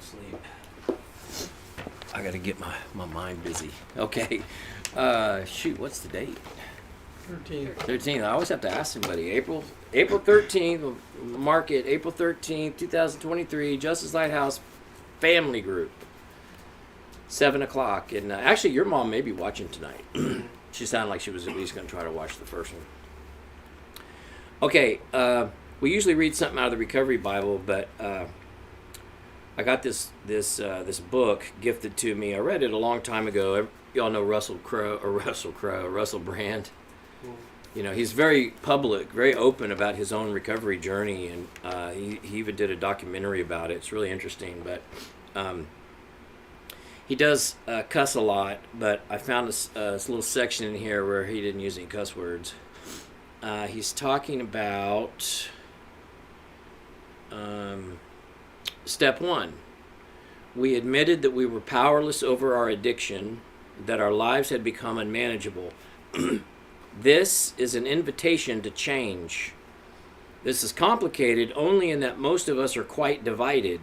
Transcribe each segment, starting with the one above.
asleep. I gotta get my mind busy. Okay. Shoot, what's the date? 13th. I always have to ask somebody. April 13th, mark it, April 13th, 2023, Justice Lighthouse Family Group. 7 o'clock. And actually, your mom may be watching tonight. She sounded like she was at least going to try to watch the first one. Okay, we usually read something out of the Recovery Bible, but I got this book gifted to me. I read it a long time ago. Y'all know Russell Brand. You know, he's very public, very open about his own recovery journey, and he even did a documentary about it. It's really interesting, but he does cuss a lot, but I found this little section in here where he didn't use any cuss words. He's talking about step 1. We admitted that we were powerless over our addiction, that our lives had become unmanageable. This is an invitation to change. This is complicated only in that most of us are quite divided.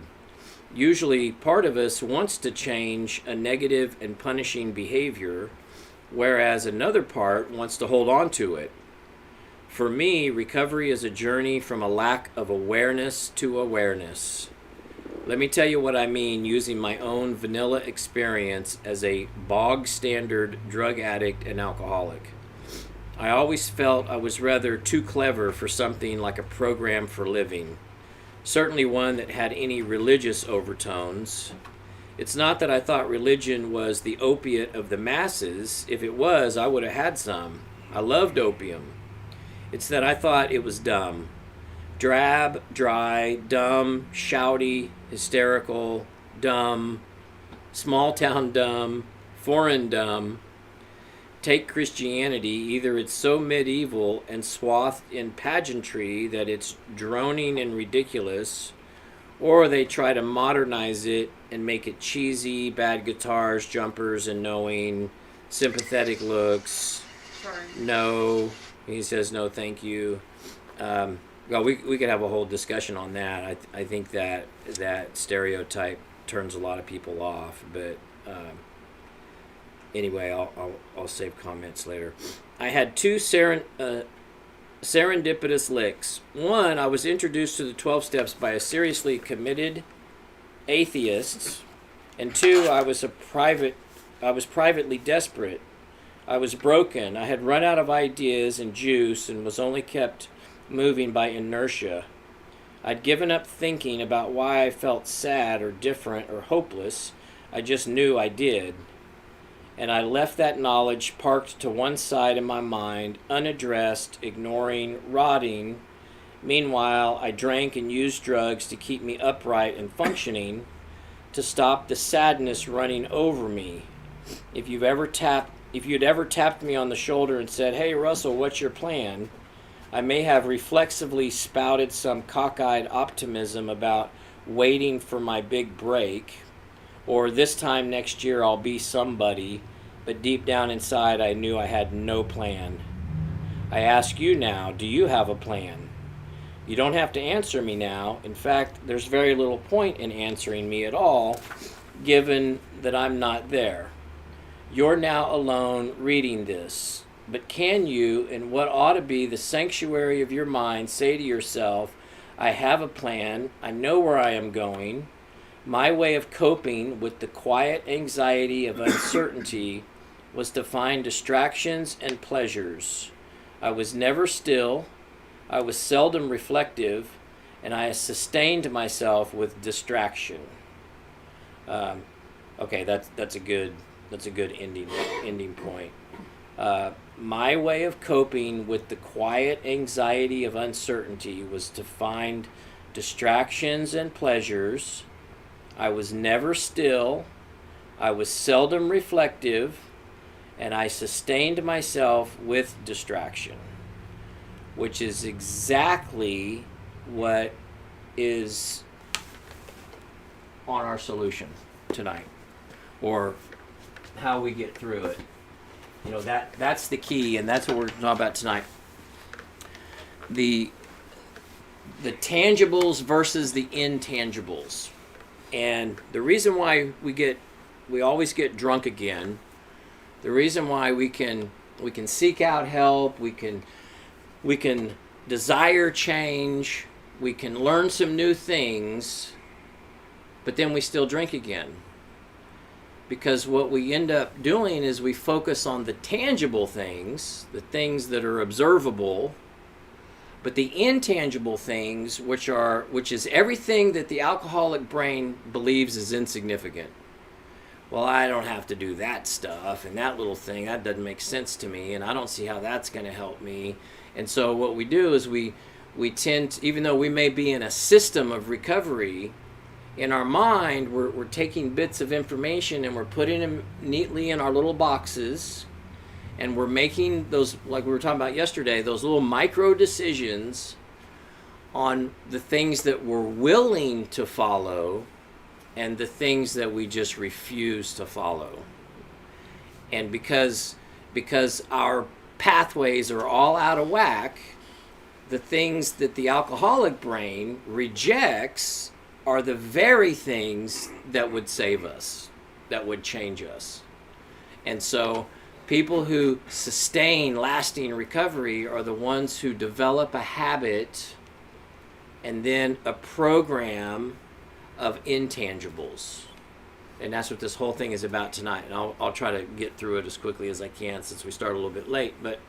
Usually, part of us wants to change a negative and punishing behavior, whereas another part wants to hold on to it. For me, recovery is a journey from a lack of awareness to awareness. Let me tell you what I mean using my own vanilla experience as a bog standard drug addict and alcoholic. I always felt I was rather too clever for something like a program for living, certainly one that had any religious overtones. It's not that I thought religion was the opiate of the masses. If it was, I would have had some. I loved opium. It's that I thought it was dumb. Drab, dry, dumb, shouty, hysterical, dumb, small town dumb, foreign dumb. Take Christianity, either it's so medieval and swathed in pageantry that it's droning and ridiculous, or they try to modernize it and make it cheesy, bad guitars, jumpers, and knowing, sympathetic looks. Sorry. No, he says no, thank you. Well, we could have a whole discussion on that. I think that stereotype turns a lot of people off, but anyway, I'll save comments later. I had 2 serendipitous licks. 1, I was introduced to the 12 steps by a seriously committed atheist, and 2, I was privately desperate. I was broken. I had run out of ideas and juice and was only kept moving by inertia. I'd given up thinking about why I felt sad or different or hopeless. I just knew I did. And I left that knowledge parked to one side in my mind, unaddressed, ignoring, rotting. Meanwhile, I drank and used drugs to keep me upright and functioning, to stop the sadness running over me. If you'd ever tapped me on the shoulder and said, "Hey, Russell, what's your plan?" I may have reflexively spouted some cockeyed optimism about waiting for my big break, or this time next year I'll be somebody, but deep down inside I knew I had no plan. I ask you now, do you have a plan? You don't have to answer me now. In fact, there's very little point in answering me at all, given that I'm not there. You're now alone reading this, but can you, in what ought to be the sanctuary of your mind, say to yourself, I have a plan, I know where I am going. My way of coping with the quiet anxiety of uncertainty was to find distractions and pleasures. I was never still, I was seldom reflective, and I sustained myself with distraction. Okay, that's a good ending point. My way of coping with the quiet anxiety of uncertainty was to find distractions and pleasures. I was never still, I was seldom reflective, and I sustained myself with distraction, which is exactly what is on our solution tonight, or how we get through it. You know, that's the key, and that's what we're talking about tonight. The tangibles versus the intangibles. And the reason why we always get drunk again, the reason why we can seek out help, we can desire change, we can learn some new things, but then we still drink again. Because what we end up doing is we focus on the tangible things, the things that are observable, but the intangible things, which is everything that the alcoholic brain believes is insignificant. Well, I don't have to do that stuff, and that little thing, that doesn't make sense to me, and I don't see how that's going to help me. And so what we do is we tend to, even though we may be in a system of recovery, in our mind, we're taking bits of information and we're putting them neatly in our little boxes, and we're making those, like we were talking about yesterday, those little micro decisions on the things that we're willing to follow and the things that we just refuse to follow. And because our pathways are all out of whack, the things that the alcoholic brain rejects are the very things that would save us, that would change us. And so people who sustain lasting recovery are the ones who develop a habit and then a program of intangibles. And that's what this whole thing is about tonight. And I'll try to get through it as quickly as I can since we started a little bit late. But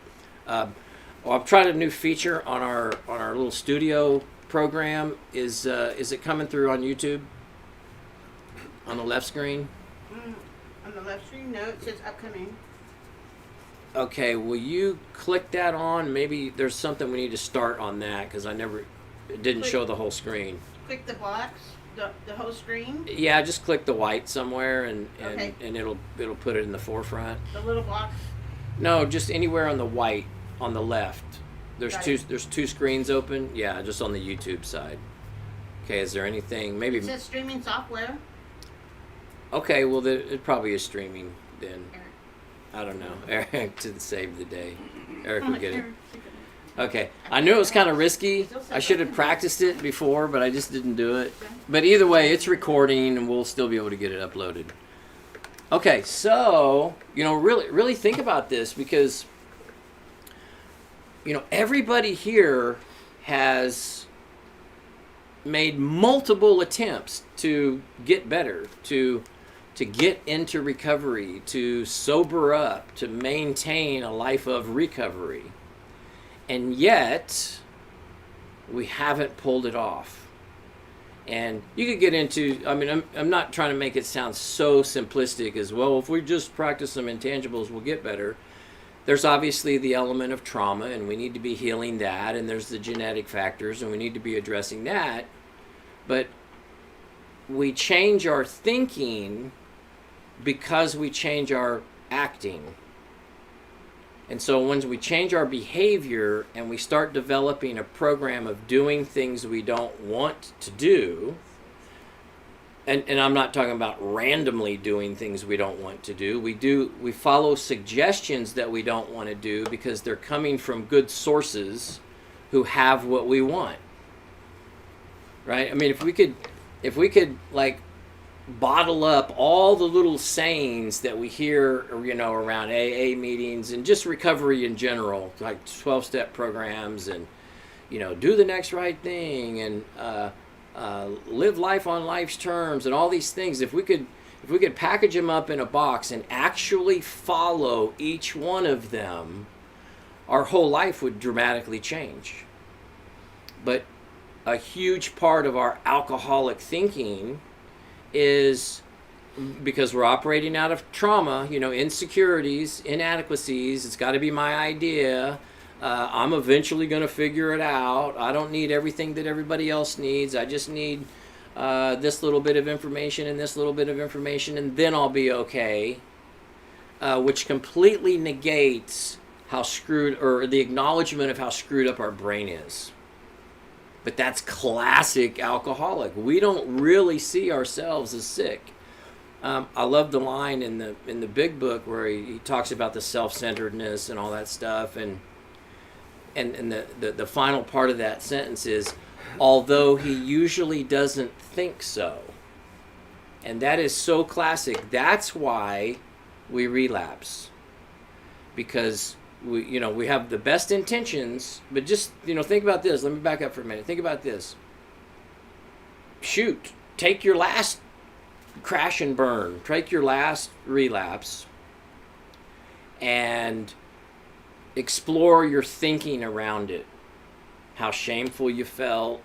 I've tried a new feature on our little studio program. Is it coming through on YouTube? On the left screen? On the left screen? No, it says upcoming. Okay, will you click that on? Maybe there's something we need to start on that because it didn't show the whole screen. Click the box, the whole screen? Yeah, just click the white somewhere and Okay. and it'll put it in the forefront. The little box? No, just anywhere on the white on the left. There's Got two it. there's two screens open. Yeah, just on the YouTube side. Okay, is there anything maybe? It says streaming software. Okay, well it probably is streaming then. I don't know. Eric to save the day. Eric will get it. Okay, I knew it was kind of risky. I should have practiced it before, but I just didn't do it. But either way, it's recording, and we'll still be able to get it uploaded. Okay, so really think about this because everybody here has made multiple attempts to get better, to get into recovery, to sober up, to maintain a life of recovery. And yet, we haven't pulled it off. And you could get into, I'm not trying to make it sound so simplistic as, well, if we just practice some intangibles, we'll get better. There's obviously the element of trauma, and we need to be healing that, and there's the genetic factors, and we need to be addressing that. But we change our thinking because we change our acting. And so when we change our behavior and we start developing a program of doing things we don't want to do, and I'm not talking about randomly doing things we don't want to do. We follow suggestions that we don't want to do because they're coming from good sources who have what we want. Right? I mean, if we could like bottle up all the little sayings that we hear, around AA meetings and just recovery in general, like 12-step programs and, do the next right thing and live life on life's terms and all these things. If we could package them up in a box and actually follow each one of them, our whole life would dramatically change. But a huge part of our alcoholic thinking is because we're operating out of trauma, insecurities, inadequacies. It's got to be my idea. I'm eventually going to figure it out. I don't need everything that everybody else needs. I just need this little bit of information and this little bit of information, and then I'll be okay. Which completely negates the acknowledgement of how screwed up our brain is. But that's classic alcoholic. We don't really see ourselves as sick. I love the line in the big book where he talks about the self-centeredness and all that stuff, and the final part of that sentence is, although he usually doesn't think so. And that is so classic. That's why we relapse. Because we have the best intentions, but just, think about this. Let me back up for a minute. Think about this. Shoot, take your last crash and burn, take your last relapse, and explore your thinking around it. How shameful you felt,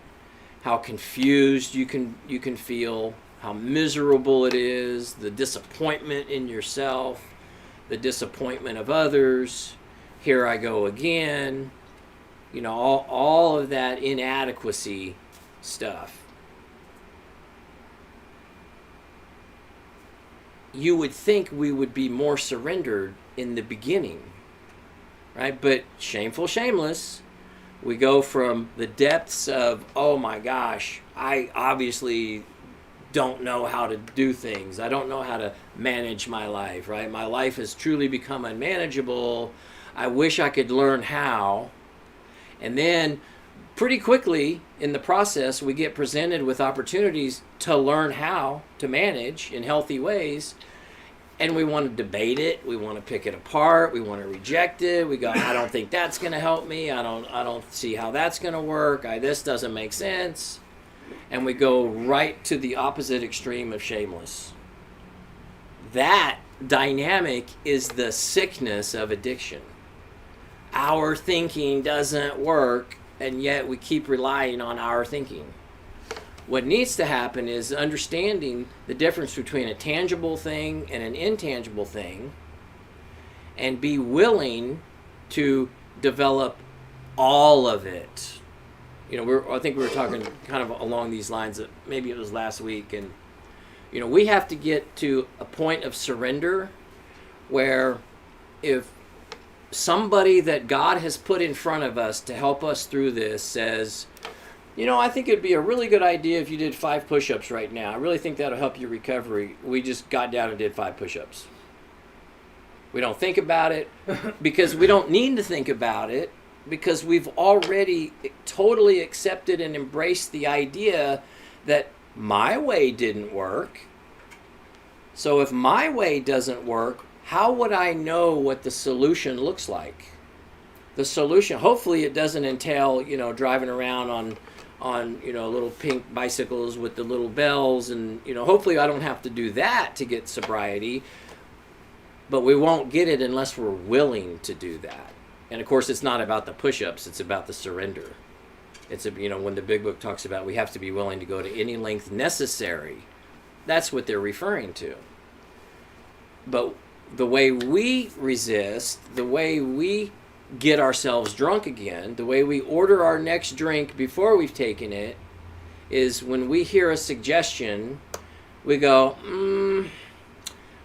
how confused you can feel, how miserable it is, the disappointment in yourself, the disappointment of others. Here I go again. All of that inadequacy stuff. You would think we would be more surrendered in the beginning, right? But shameful, shameless, we go from the depths of, oh my gosh, I obviously don't know how to do things. I don't know how to manage my life, right? My life has truly become unmanageable. I wish I could learn how. And then pretty quickly in the process, we get presented with opportunities to learn how to manage in healthy ways. And we want to debate it. We want to pick it apart. We want to reject it. We go, I don't think that's going to help me. I don't see how that's going to work. This doesn't make sense. And we go right to the opposite extreme of shameless. That dynamic is the sickness of addiction. Our thinking doesn't work, and yet we keep relying on our thinking. What needs to happen is understanding the difference between a tangible thing and an intangible thing, and be willing to develop all of it. I think we were talking kind of along these lines, maybe it was last week, and we have to get to a point of surrender where if somebody that God has put in front of us to help us through this says, I think it'd be a really good idea if you did 5 push-ups right now. I really think that'll help your recovery. We just got down and did 5 push-ups. We don't think about it because we don't need to think about it, because we've already totally accepted and embraced the idea that my way didn't work. So if my way doesn't work, how would I know what the solution looks like? The solution, hopefully it doesn't entail, driving around on little pink bicycles with the little bells, and hopefully I don't have to do that to get sobriety, but we won't get it unless we're willing to do that. And of course it's not about the push-ups, it's about the surrender. It's when the big book talks about we have to be willing to go to any length necessary, that's what they're referring to. But the way we resist, the way we get ourselves drunk again, the way we order our next drink before we've taken it, is when we hear a suggestion, we go,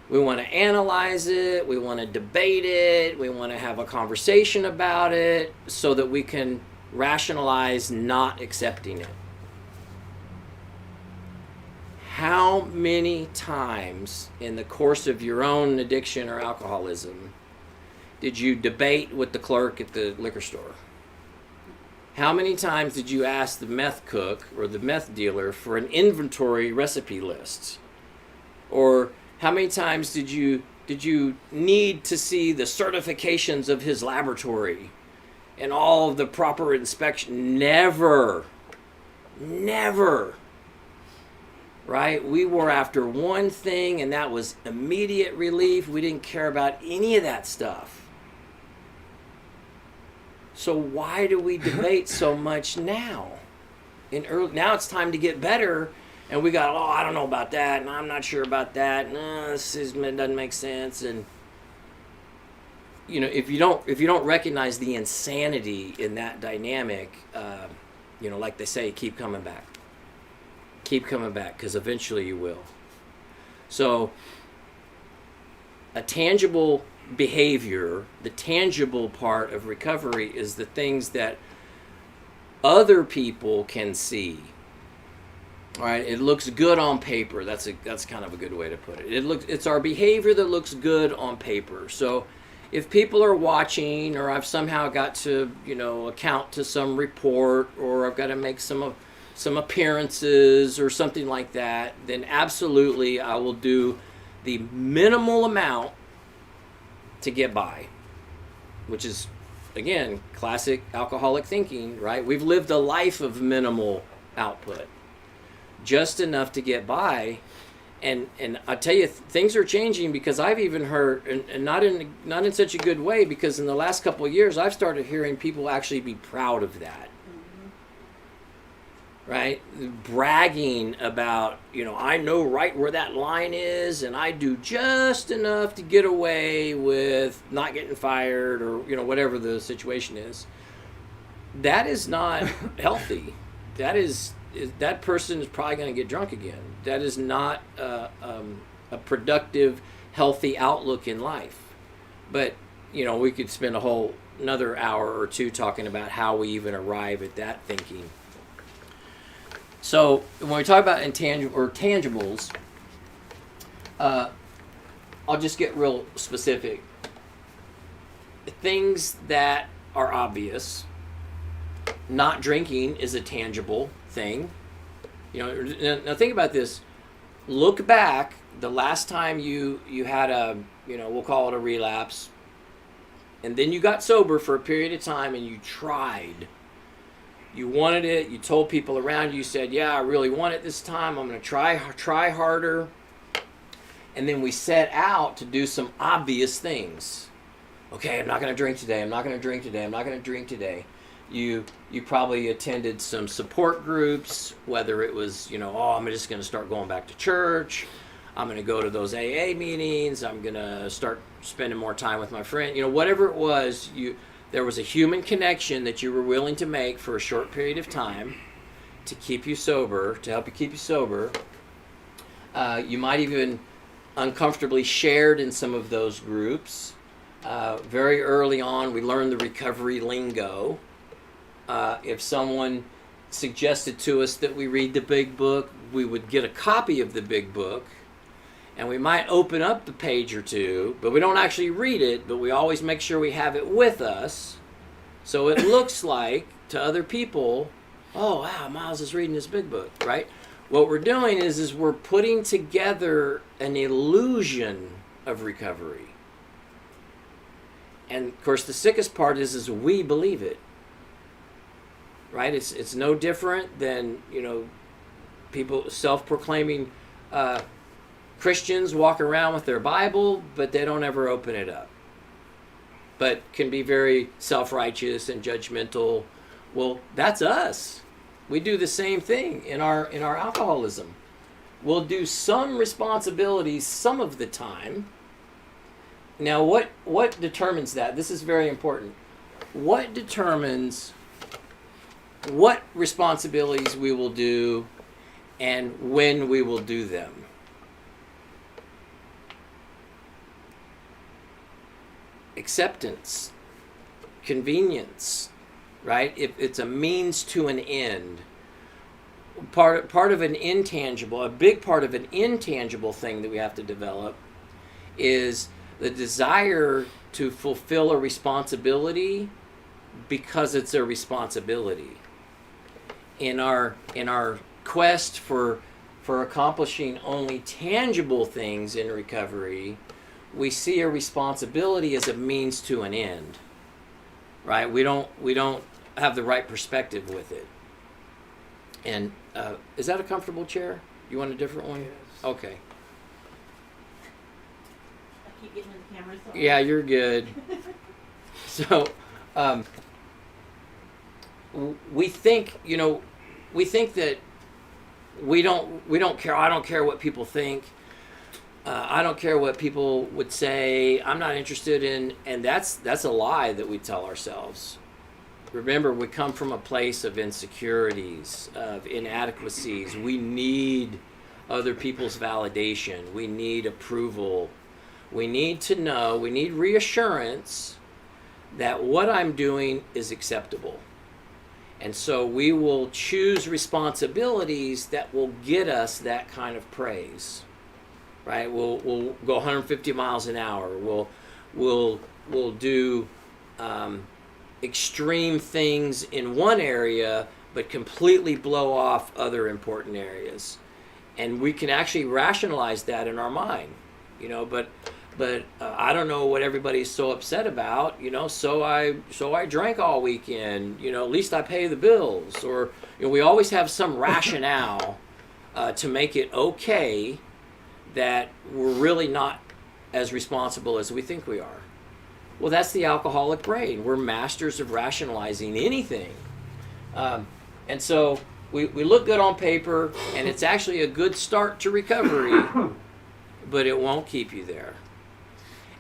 we want to analyze it, we want to debate it, we want to have a conversation about it so that we can rationalize not accepting it. How many times in the course of your own addiction or alcoholism did you debate with the clerk at the liquor store? How many times did you ask the meth cook or the meth dealer for an inventory recipe list? Or how many times did you need to see the certifications of his laboratory and all of the proper inspection? Never. Right? We were after one thing, and that was immediate relief. We didn't care about any of that stuff. So why do we debate so much now? Now it's time to get better, and we got, I don't know about that, and I'm not sure about that, and it doesn't make sense. And if you don't recognize the insanity in that dynamic, like they say, keep coming back. Keep coming back, because eventually you will. So a tangible behavior, the tangible part of recovery, is the things that other people can see. All right, it looks good on paper. That's kind of a good way to put it. It's our behavior that looks good on paper. So if people are watching, or I've somehow got to account to some report, or I've got to make some some appearances or something like that, then absolutely I will do the minimal amount to get by, which is, again, classic alcoholic thinking, right? We've lived a life of minimal output, just enough to get by. And I tell you, things are changing, because I've even heard, and not in such a good way, because in the last couple of years I've started hearing people actually be proud of that. Right? Bragging about, I know right where that line is, and I do just enough to get away with not getting fired, or, whatever the situation is. That is not healthy. That person is probably going to get drunk again. That is not a productive, healthy outlook in life. But, we could spend another hour or two talking about how we even arrive at that thinking. So when we talk about tangibles, I'll just get real specific. Things that are obvious. Not drinking is a tangible thing. Now think about this. Look back, the last time you had we'll call it a relapse, and then you got sober for a period of time and you tried. You wanted it. You told people around you, said, yeah, I really want it this time. I'm going to try harder. And then we set out to do some obvious things. Okay, I'm not going to drink today. I'm not going to drink today. I'm not going to drink today. You probably attended some support groups, whether it was, I'm just going to start going back to church. I'm going to go to those AA meetings. I'm going to start spending more time with my friend. Whatever it was, there was a human connection that you were willing to make for a short period of time to keep you sober, to help you keep you sober. You might even uncomfortably shared in some of those groups. Very early on, we learned the recovery lingo. If someone suggested to us that we read the big book, we would get a copy of the big book, and we might open up the page or two, but we don't actually read it, but we always make sure we have it with us, so it looks like to other people, oh wow, Miles is reading this big book, right? What we're doing is we're putting together an illusion of recovery. And of course the sickest part is we believe it. Right? It's no different than, people self-proclaiming Christians walk around with their Bible, but they don't ever open it up. But can be very self-righteous and judgmental. Well, that's us. We do the same thing in our alcoholism. We'll do some responsibilities some of the time. Now, what determines that? This is very important. What determines what responsibilities we will do and when we will do them? Acceptance, convenience, right? If it's a means to an end. Part of an intangible, a big part of an intangible thing that we have to develop is the desire to fulfill a responsibility because it's a responsibility. In our quest for accomplishing only tangible things in recovery, we see a responsibility as a means to an end, right? We don't have the right perspective with it. And is that a comfortable chair? You want a different one? Yes. Okay. I keep getting in the camera. So Yeah, you're good. So, we think that we don't care. I don't care what people think. I don't care what people would say. I'm not interested in, and that's a lie that we tell ourselves. Remember, we come from a place of insecurities, of inadequacies. We need other people's validation. We need approval. We need to know, we need reassurance that what I'm doing is acceptable. And so we will choose responsibilities that will get us that kind of praise. Right? We'll go 150 miles an hour. We'll do extreme things in one area, but completely blow off other important areas. And we can actually rationalize that in our mind, but I don't know what everybody's so upset about, so I drank all weekend, at least I pay the bills, or we always have some rationale to make it okay that we're really not as responsible as we think we are. Well, that's the alcoholic brain. We're masters of rationalizing anything. And so we look good on paper, and it's actually a good start to recovery, but it won't keep you there.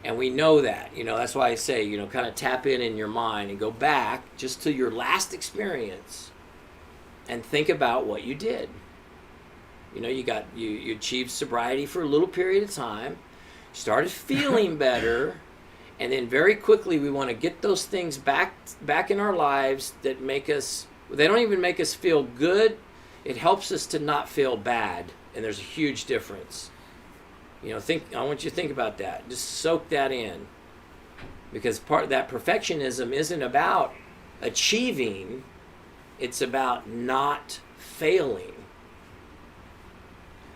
And we know that. That's why I say, kind of tap in your mind and go back just to your last experience and think about what you did. You achieved sobriety for a little period of time, started feeling better, and then very quickly we want to get those things back in our lives that they don't even make us feel good. It helps us to not feel bad, and there's a huge difference. I want you to think about that. Just soak that in, because part of that perfectionism isn't about achieving, it's about not failing.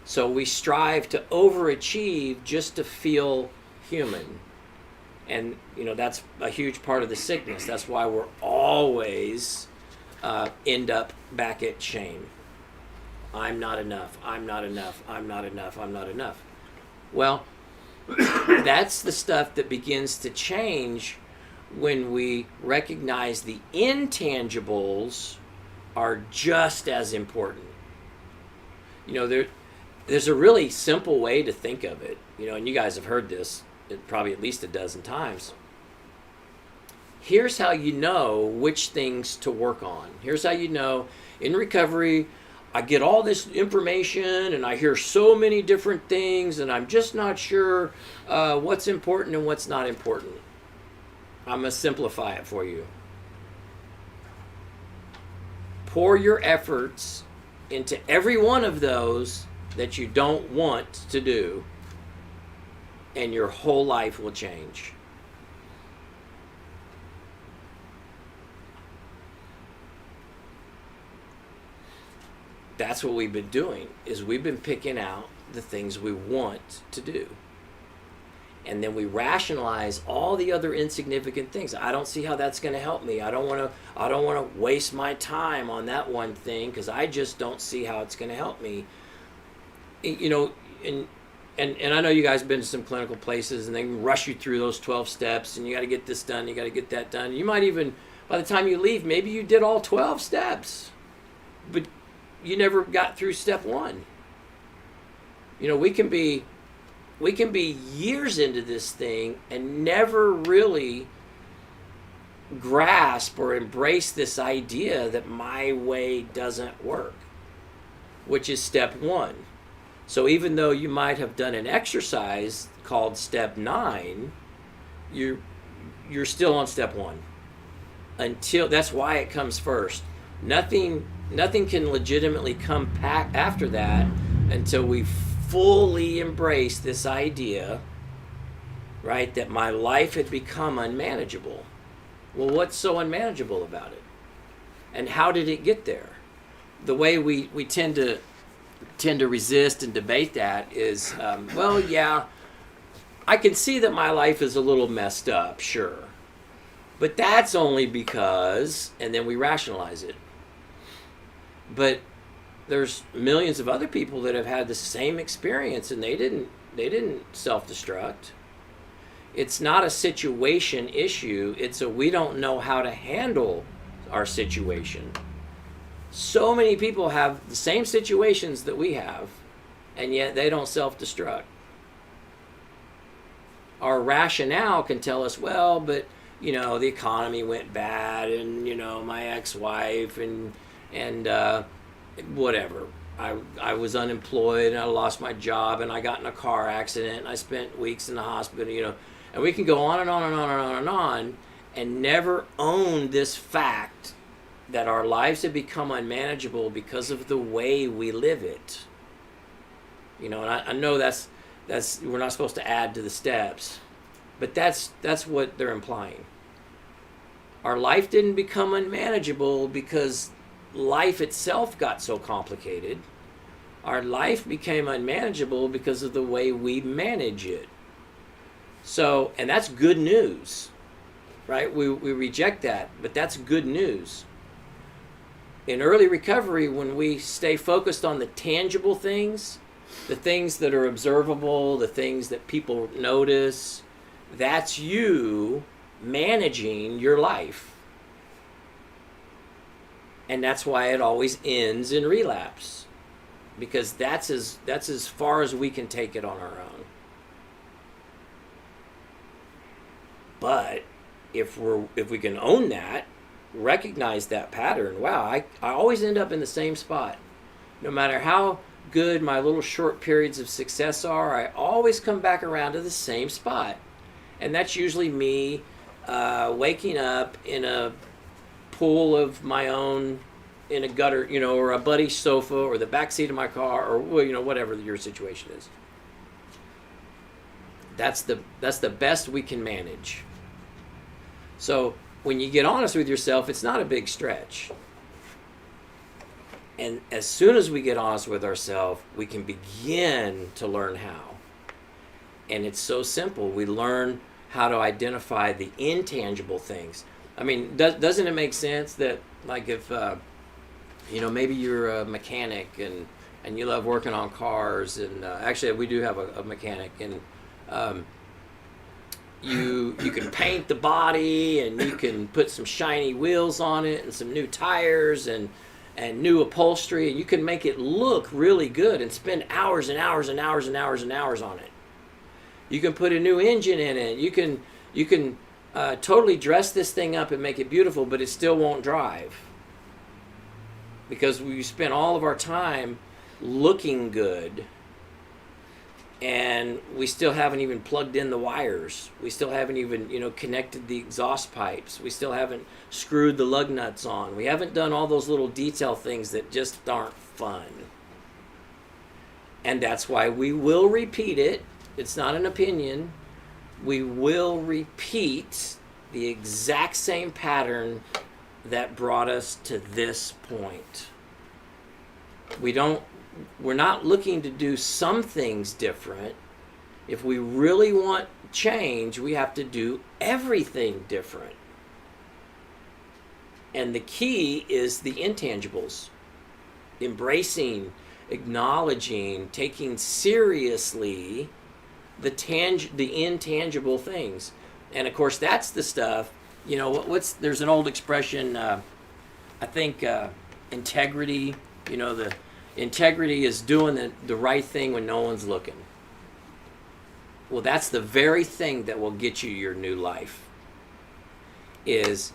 So we strive to overachieve just to feel human. And, that's a huge part of the sickness. That's why we're always end up back at shame. I'm not enough. I'm not enough. I'm not enough. I'm not enough. Well, that's the stuff that begins to change when we recognize the intangibles are just as important. There's a really simple way to think of it, and you guys have heard this probably at least a dozen times. Here's how you know which things to work on. Here's how you know in recovery, I get all this information and I hear so many different things and I'm just not sure what's important and what's not important. I'm going to simplify it for you. Pour your efforts into every one of those that you don't want to do, and your whole life will change. That's what we've been doing, is we've been picking out the things we want to do. And then we rationalize all the other insignificant things. I don't see how that's going to help me. I don't want to waste my time on that one thing because I just don't see how it's going to help me. And I know you guys have been to some clinical places and they rush you through those 12 steps and you got to get this done, you got to get that done. You might even, by the time you leave, maybe you did all 12 steps, but you never got through step 1. We can be years into this thing and never really grasp or embrace this idea that my way doesn't work, which is step 1. So even though you might have done an exercise called step 9, you're still on step 1. That's why it comes first. Nothing can legitimately come after that until we fully embrace this idea, right, that my life had become unmanageable. Well, what's so unmanageable about it? And how did it get there? The way we tend to resist and debate that is, I can see that my life is a little messed up, sure. But that's only because, and then we rationalize it. But there's millions of other people that have had the same experience and they didn't self-destruct. It's not a situation issue, it's we don't know how to handle our situation. So many people have the same situations that we have, and yet they don't self-destruct. Our rationale can tell us, well, but, the economy went bad, and, my ex-wife, and whatever. I was unemployed, and I lost my job, and I got in a car accident, and I spent weeks in the hospital, and we can go on and on and on and on and on, and never own this fact that our lives have become unmanageable because of the way we live it. And I know that's we're not supposed to add to the steps, but that's what they're implying. Our life didn't become unmanageable because life itself got so complicated. Our life became unmanageable because of the way we manage it. So, and that's good news, right? We reject that, but that's good news. In early recovery, when we stay focused on the tangible things, the things that are observable, the things that people notice, that's you managing your life. And that's why it always ends in relapse, because that's as far as we can take it on our own. But if we can own that, recognize that pattern, wow, I always end up in the same spot. No matter how good my little short periods of success are, I always come back around to the same spot. And that's usually me waking up in a pool of my own, in a gutter, or a buddy's sofa, or the back seat of my car, or whatever your situation is. That's the best we can manage. So when you get honest with yourself, it's not a big stretch. And as soon as we get honest with ourselves, we can begin to learn how. And it's so simple. We learn how to identify the intangible things. I mean, doesn't it make sense that, like, if maybe you're a mechanic and you love working on cars, and actually we do have a mechanic, and you can paint the body, and you can put some shiny wheels on it and some new tires and new upholstery, and you can make it look really good and spend hours and hours and hours and hours and hours on it. You can put a new engine in it. You can totally dress this thing up and make it beautiful, but it still won't drive, because we spent all of our time looking good, and we still haven't even plugged in the wires. We still haven't even, connected the exhaust pipes. We still haven't screwed the lug nuts on. We haven't done all those little detail things that just aren't fun. And that's why we will repeat it. It's not an opinion. We will repeat the exact same pattern that brought us to this point. We're not looking to do some things different. If we really want change, we have to do everything different. And the key is the intangibles. Embracing, acknowledging, taking seriously the intangible things. And of course, that's the stuff, there's an old expression, I think integrity, the integrity is doing the right thing when no one's looking. Well, that's the very thing that will get you your new life, is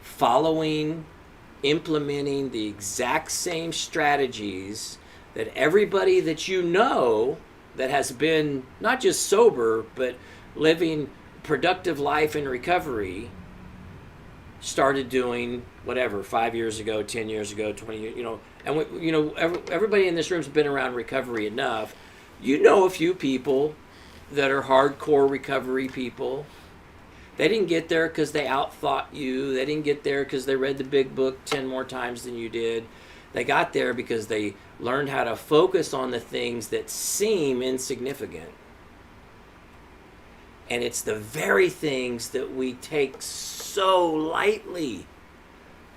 following, implementing the exact same strategies that everybody that that has been not just sober, but living productive life in recovery started doing, 5 years ago, 10 years ago, 20 years, and everybody in this room's been around recovery enough. A few people that are hardcore recovery people. They didn't get there because they outthought you. They didn't get there because they read the big book 10 more times than you did. They got there because they learned how to focus on the things that seem insignificant. And it's the very things that we take so lightly.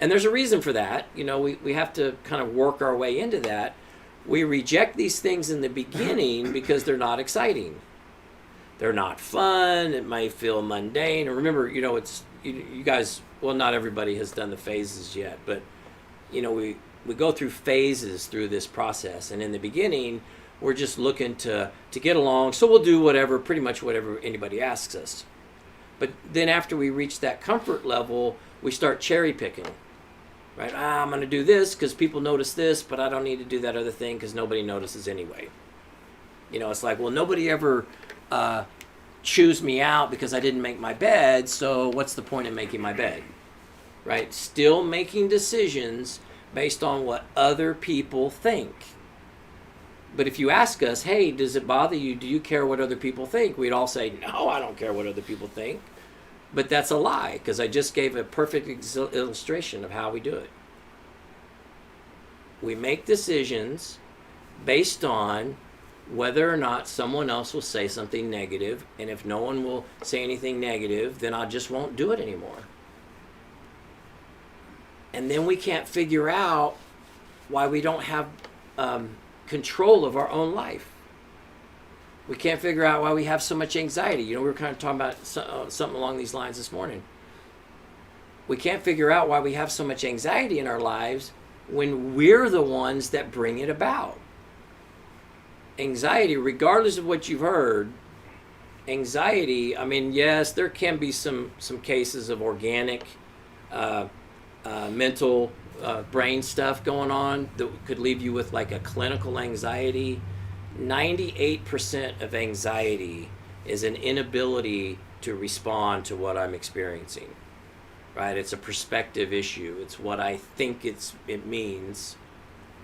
And there's a reason for that. We have to kind of work our way into that. We reject these things in the beginning because they're not exciting. They're not fun. It might feel mundane. And remember, it's you guys, well, not everybody has done the phases yet, but we go through phases through this process. And in the beginning, we're just looking to get along. So we'll do pretty much whatever anybody asks us. But then after we reach that comfort level, we start cherry picking. Right? I'm going to do this because people notice this, but I don't need to do that other thing because nobody notices anyway. It's like, well, nobody ever chews me out because I didn't make my bed, so what's the point in making my bed? Right? Still making decisions based on what other people think. But if you ask us, hey, does it bother you? Do you care what other people think? We'd all say, no, I don't care what other people think. But that's a lie, because I just gave a perfect illustration of how we do it. We make decisions based on whether or not someone else will say something negative, and if no one will say anything negative, then I just won't do it anymore. And then we can't figure out why we don't have control of our own life. We can't figure out why we have so much anxiety. We were kind of talking about something along these lines this morning. We can't figure out why we have so much anxiety in our lives when we're the ones that bring it about. Anxiety, regardless of what you've heard, anxiety, I mean, yes, there can be some cases of organic mental brain stuff going on that could leave you with like a clinical anxiety. 98% of anxiety is an inability to respond to what I'm experiencing, right? It's a perspective issue. It's what I think it means,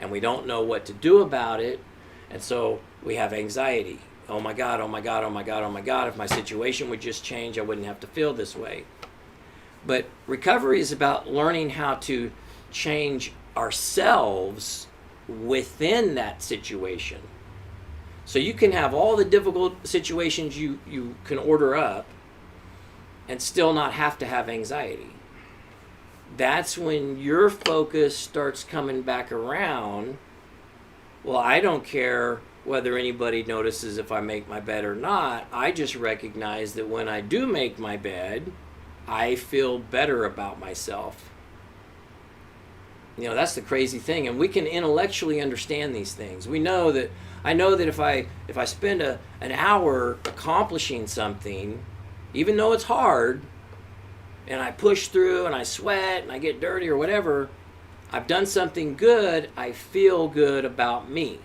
and we don't know what to do about it, and so we have anxiety. Oh my God, oh my God, oh my God, oh my God, if my situation would just change, I wouldn't have to feel this way. But recovery is about learning how to change ourselves within that situation. So you can have all the difficult situations you can order up and still not have to have anxiety. That's when your focus starts coming back around. Well, I don't care whether anybody notices if I make my bed or not. I just recognize that when I do make my bed, I feel better about myself. That's the crazy thing. And we can intellectually understand these things. I know that if I spend an hour accomplishing something, even though it's hard, and I push through and I sweat and I get dirty or whatever, I've done something good, I feel good about me.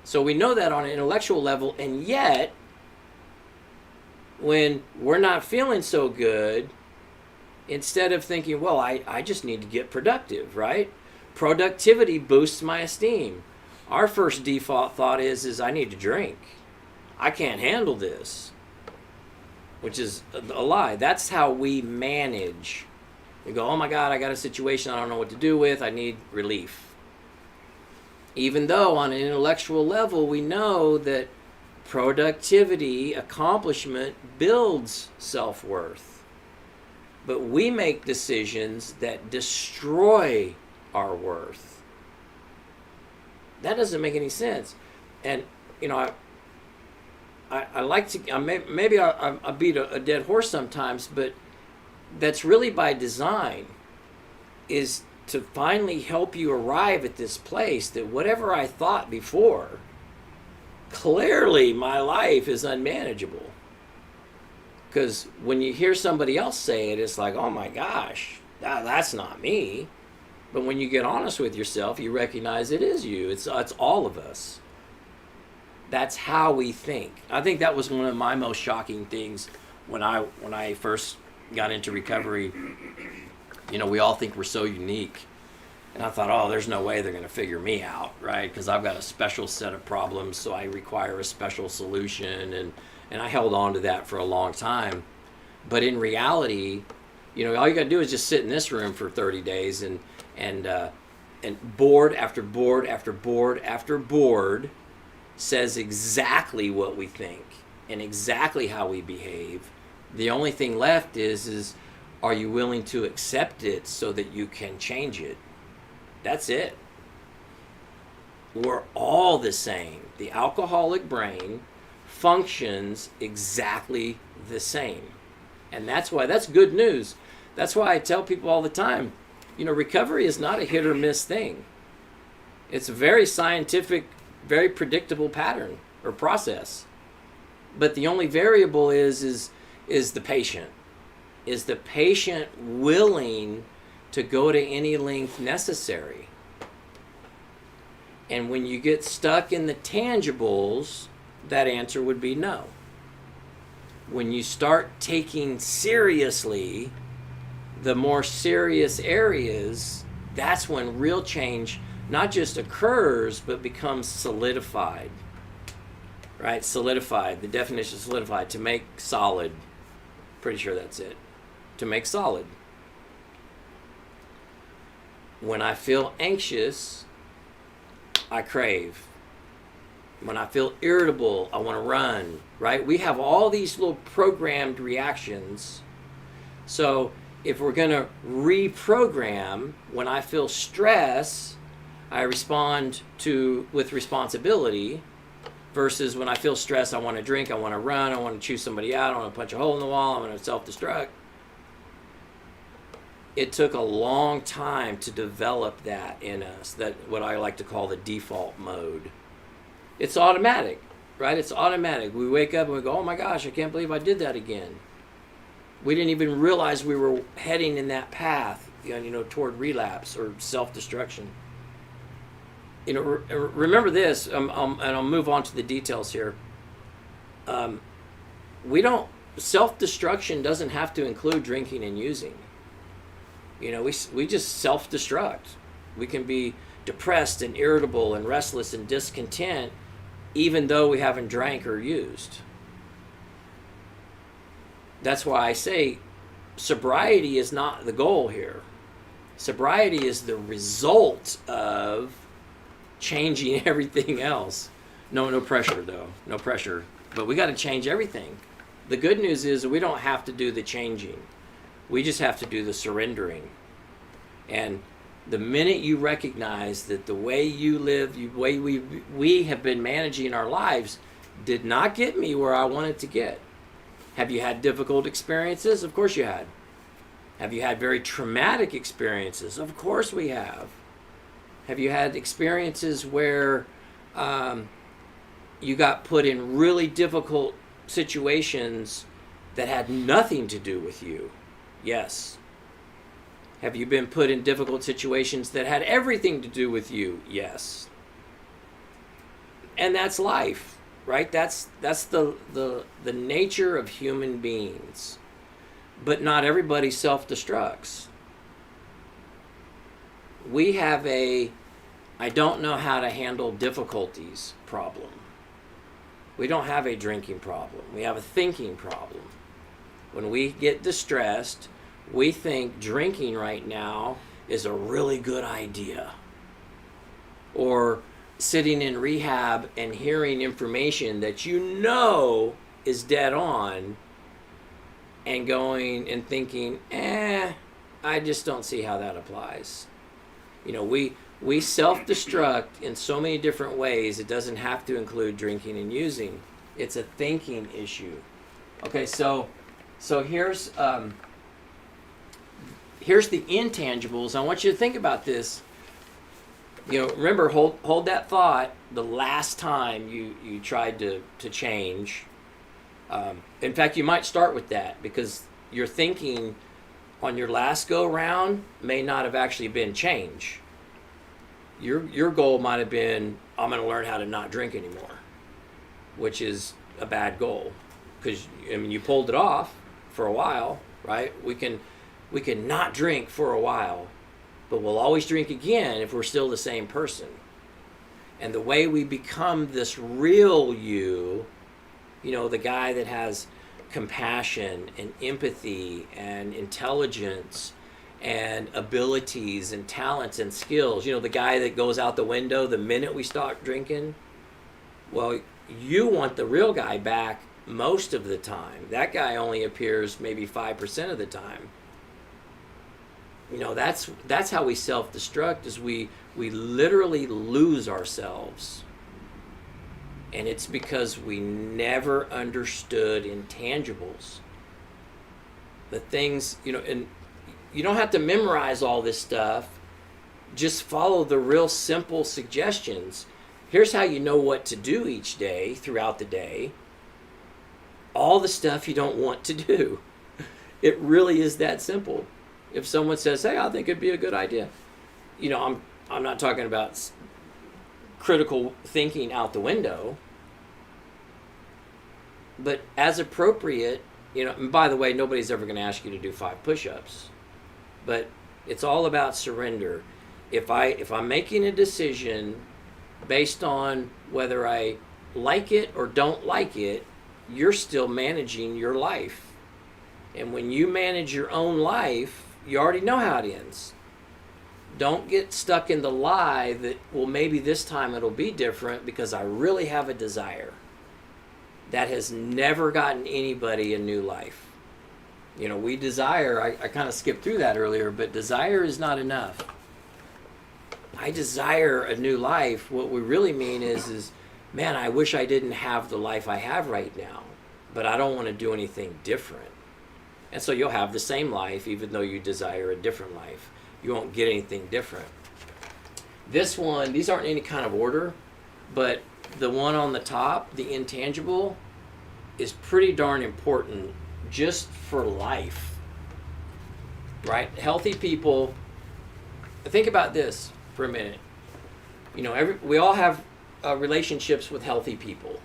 So we know that on an intellectual level, and yet, when we're not feeling so good, instead of thinking, well, I just need to get productive, right? Productivity boosts my esteem. Our first default thought is I need to drink. I can't handle this, which is a lie. That's how we manage. We go, oh my God, I got a situation I don't know what to do with. I need relief. Even though on an intellectual level, we know that productivity, accomplishment builds self-worth. But we make decisions that destroy our worth. That doesn't make any sense. And, I like to, maybe I beat a dead horse sometimes, but that's really by design, is to finally help you arrive at this place that whatever I thought before, clearly my life is unmanageable. Because when you hear somebody else say it, it's like, oh my gosh, that's not me. But when you get honest with yourself, you recognize it is you. It's all of us. That's how we think. I think that was one of my most shocking things when I first got into recovery. We all think we're so unique. And I thought, oh, there's no way they're going to figure me out, right? Because I've got a special set of problems, so I require a special solution. And I held on to that for a long time. But in reality, all you got to do is just sit in this room for 30 days and board after board after board after board says exactly what we think and exactly how we behave. The only thing left is are you willing to accept it so that you can change it? That's it. We're all the same. The alcoholic brain functions exactly the same. And that's good news. That's why I tell people all the time, recovery is not a hit or miss thing. It's a very scientific, very predictable pattern or process. But the only variable is the patient. Is the patient willing to go to any length necessary? And when you get stuck in the tangibles, that answer would be no. When you start taking seriously the more serious areas, that's when real change not just occurs, but becomes solidified. Right? Solidified. The definition of solidified, to make solid. Pretty sure that's it. To make solid. When I feel anxious, I crave. When I feel irritable, I want to run, right? We have all these little programmed reactions. So if we're going to reprogram, when I feel stress, I respond with responsibility, versus when I feel stress, I want to drink, I want to run, I want to chew somebody out, I want to punch a hole in the wall, I want to self-destruct. It took a long time to develop that in us, that what I like to call the default mode. It's automatic, right? It's automatic. We wake up and we go, oh my gosh, I can't believe I did that again. We didn't even realize we were heading in that path, toward relapse or self-destruction. Remember this, and I'll move on to the details here. Self-destruction doesn't have to include drinking and using. We just self-destruct. We can be depressed and irritable and restless and discontent even though we haven't drank or used. That's why I say sobriety is not the goal here. Sobriety is the result of changing everything else. No pressure though. No pressure. But we got to change everything. The good news is that we don't have to do the changing. We just have to do the surrendering. And the minute you recognize that the way you live, the way we have been managing our lives did not get me where I wanted to get. Have you had difficult experiences? Of course you had. Have you had very traumatic experiences? Of course we have. Have you had experiences where you got put in really difficult situations that had nothing to do with you? Yes. Have you been put in difficult situations that had everything to do with you? Yes. And that's life, right? That's the nature of human beings. But not everybody self-destructs. We have I don't know how to handle difficulties problem. We don't have a drinking problem. We have a thinking problem. When we get distressed, we think drinking right now is a really good idea. Or sitting in rehab and hearing information that is dead on and going and thinking, I just don't see how that applies. We self-destruct in so many different ways. It doesn't have to include drinking and using. It's a thinking issue. Okay, so here's the intangibles. I want you to think about this. Remember, hold that thought. The last time you tried to change. In fact, you might start with that, because your thinking on your last go round may not have actually been change. Your goal might have been, I'm going to learn how to not drink anymore, which is a bad goal, because you pulled it off for a while, right? We can not drink for a while, but we'll always drink again if we're still the same person. And the way we become this real you, the guy that has compassion and empathy and intelligence and abilities and talents and skills, the guy that goes out the window the minute we stop drinking, well, you want the real guy back most of the time. That guy only appears maybe 5% of the time. That's how we self-destruct, is we literally lose ourselves. And it's because we never understood intangibles. The things, and you don't have to memorize all this stuff. Just follow the real simple suggestions. Here's how you know what to do each day, throughout the day. All the stuff you don't want to do. It really is that simple. If someone says, hey, I think it'd be a good idea. I'm not talking about critical thinking out the window. But as appropriate, and by the way, nobody's ever going to ask you to do 5 push-ups. But it's all about surrender. If I'm making a decision based on whether I like it or don't like it, you're still managing your life. And when you manage your own life, you already know how it ends. Don't get stuck in the lie that, well, maybe this time it'll be different because I really have a desire. That has never gotten anybody a new life. You know, we desire, I kind of skipped through that earlier, but desire is not enough. I desire a new life. What we really mean is, man, I wish I didn't have the life I have right now, but I don't want to do anything different. And so you'll have the same life even though you desire a different life. You won't get anything different. This one, these aren't in any kind of order, but the one on the top, the intangible, is pretty darn important just for life, right? Healthy people, think about this for a minute. You know, we all have relationships with healthy people.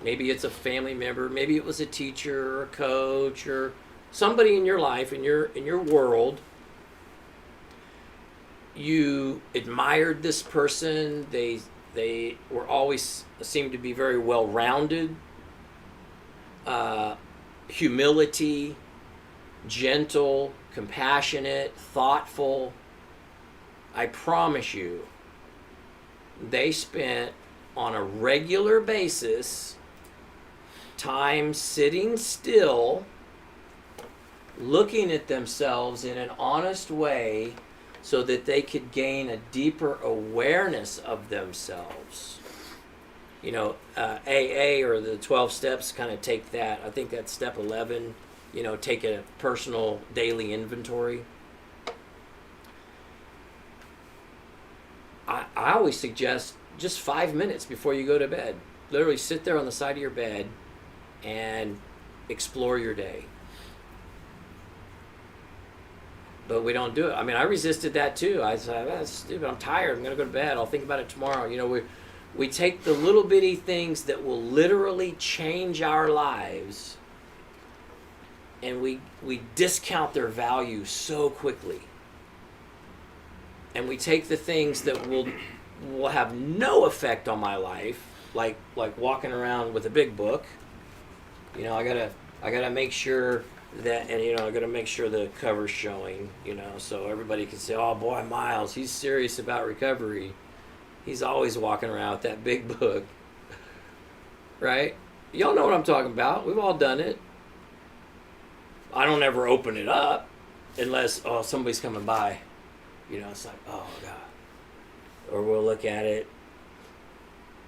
Maybe it's a family member, maybe it was a teacher or a coach or somebody in your life, in your world. You admired this person. They were always seemed to be very well-rounded. Humility, gentle, compassionate, thoughtful. I promise you, they spent on a regular basis time sitting still, looking at themselves in an honest way so that they could gain a deeper awareness of themselves. You know, AA or the 12 steps kind of take that. I think that's step 11, you know, take a personal daily inventory. I always suggest just 5 minutes before you go to bed. Literally sit there on the side of your bed and explore your day. But we don't do it. I mean, I resisted that too. I said, that's stupid. I'm tired. I'm going to go to bed. I'll think about it tomorrow. You know, we take the little bitty things that will literally change our lives and we discount their value so quickly. And we take the things that will have no effect on my life, like walking around with a big book. You know, I gotta make sure that, and you know, I gotta make sure the cover's showing, you know, so everybody can say, oh boy, Miles, he's serious about recovery. He's always walking around with that big book, right? Y'all know what I'm talking about. We've all done it. I don't ever open it up unless, oh, somebody's coming by. You know, it's like, oh God. Or we'll look at it.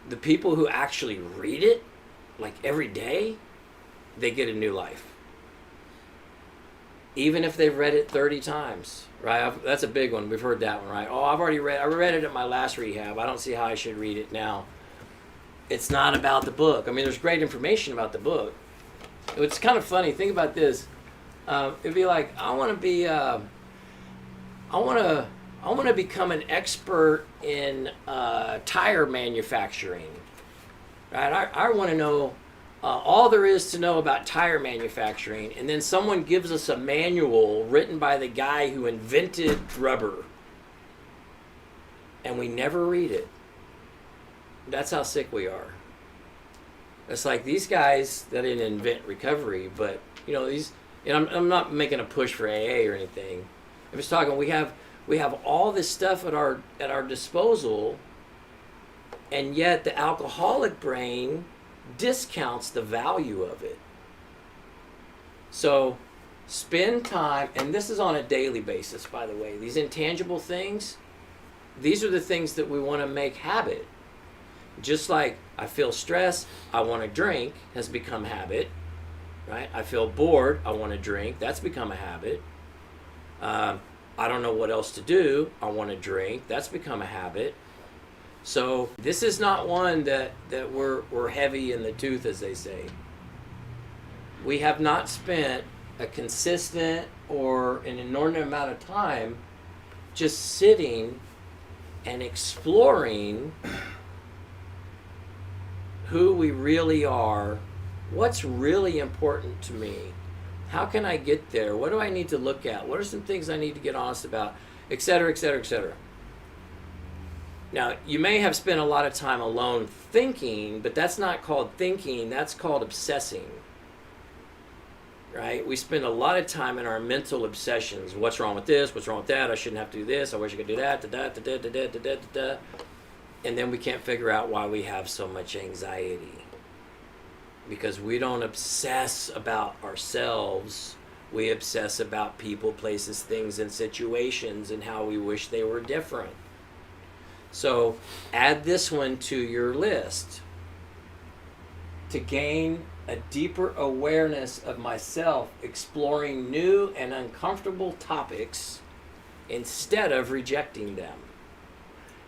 The people who actually read it, like every day, they get a new life. Even if they've read it 30 times, right? That's a big one. We've heard that one, right? Oh, I read it at my last rehab. I don't see how I should read it now. It's not about the book. I mean, there's great information about the book. It's kind of funny. Think about this. It'd be like, I want to become an expert in tire manufacturing, right? I want to know all there is to know about tire manufacturing, and then someone gives us a manual written by the guy who invented rubber, and we never read it. That's how sick we are. It's like these guys that didn't invent recovery, but you know these. And I'm not making a push for AA or anything. I'm just talking. We have all this stuff at our disposal, and yet the alcoholic brain discounts the value of it. So spend time, and this is on a daily basis, by the way. These intangible things, these are the things that we want to make habit. Just like I feel stress, I want to drink, has become habit, right? I feel bored, I want to drink, that's become a habit. I don't know what else to do, I want to drink, that's become a habit. So this is not one that we're heavy in the tooth, as they say. We have not spent a consistent or an inordinate amount of time just sitting and exploring who we really are, what's really important to me, how can I get there, what do I need to look at, what are some things I need to get honest about, etc., etc., etc. Now, you may have spent a lot of time alone thinking, but that's not called thinking, that's called obsessing. right? We spend a lot of time in our mental obsessions. What's wrong with this? What's wrong with that? I shouldn't have to do this. I wish I could do that. Da, da, da, da, da, da, da, da, da. And then we can't figure out why we have so much anxiety. Because we don't obsess about ourselves. We obsess about people, places, things, and situations and how we wish they were different. So add this one to your list. To gain a deeper awareness of myself, exploring new and uncomfortable topics instead of rejecting them.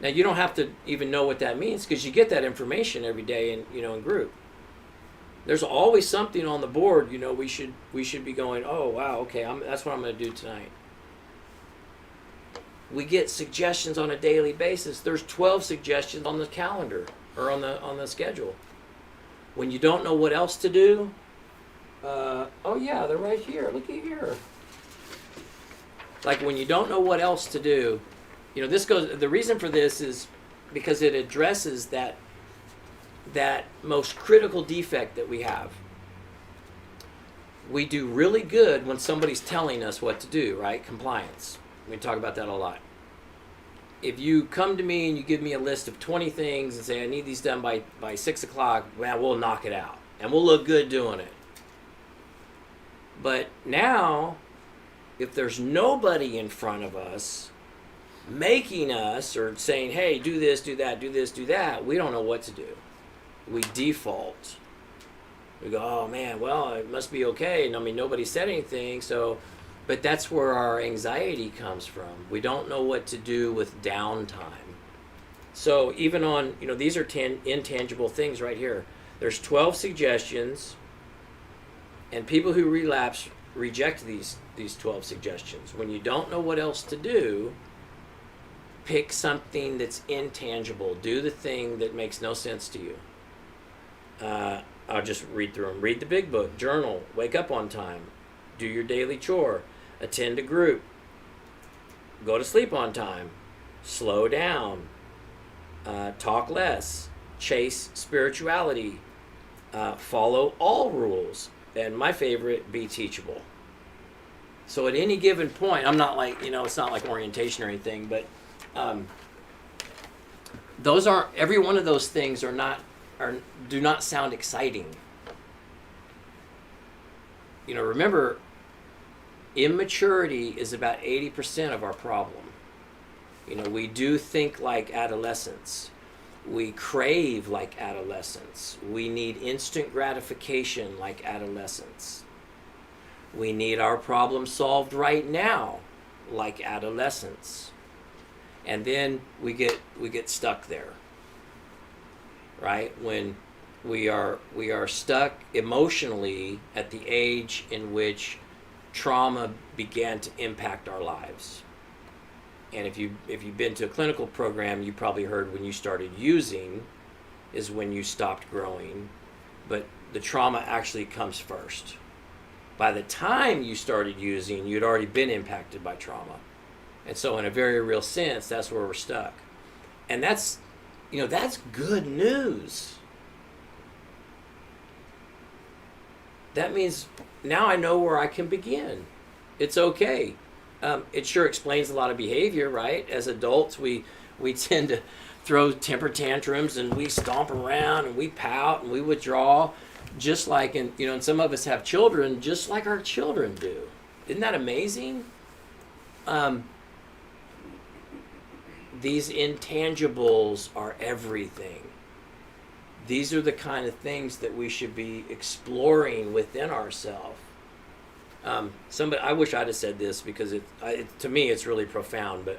Now, you don't have to even know what that means because you get that information every day in group. There's always something on the board, we should be going, oh, wow, okay, that's what I'm going to do tonight. We get suggestions on a daily basis. There's 12 suggestions on the calendar or on the schedule. When you don't know what else to do, oh yeah, they're right here. Looky here. Like when you don't know what else to do, the reason for this is because it addresses that most critical defect that we have. We do really good when somebody's telling us what to do, right? Compliance. We talk about that a lot. If you come to me and you give me a list of 20 things and say, I need these done by 6 o'clock, well, we'll knock it out. And we'll look good doing it. But now, if there's nobody in front of us making us or saying, hey, do this, do that, do this, do that, we don't know what to do. We default. We go, oh man, well, it must be okay. And nobody said anything, so... But that's where our anxiety comes from. We don't know what to do with downtime. So even on, these are 10 intangible things right here. There's 12 suggestions, and people who relapse reject these 12 suggestions. When you don't know what else to do, pick something that's intangible. Do the thing that makes no sense to you. I'll just read through them. Read the big book, journal, wake up on time, do your daily chore, attend a group, go to sleep on time, slow down, talk less, chase spirituality, follow all rules, and my favorite, be teachable. So at any given point, I'm not like, it's not like orientation or anything, but those aren't, every one of those things do not sound exciting. Remember, immaturity is about 80% of our problem. We do think like adolescents. We crave like adolescents. We need instant gratification like adolescents. We need our problem solved right now like adolescents. And then we get stuck there. Right? When we are stuck emotionally at the age in which trauma began to impact our lives. And if you've been to a clinical program, you probably heard when you started using is when you stopped growing, but the trauma actually comes first. By the time you started using, you'd already been impacted by trauma. And so in a very real sense, that's where we're stuck. And that's good news. That means now I know where I can begin. It's okay. It sure explains a lot of behavior, right? As adults, we tend to throw temper tantrums and we stomp around and we pout and we withdraw, just like, and some of us have children just like our children do. Isn't that amazing? These intangibles are everything. These are the kind of things that we should be exploring within ourselves. I wish I'd have said this because to me it's really profound, but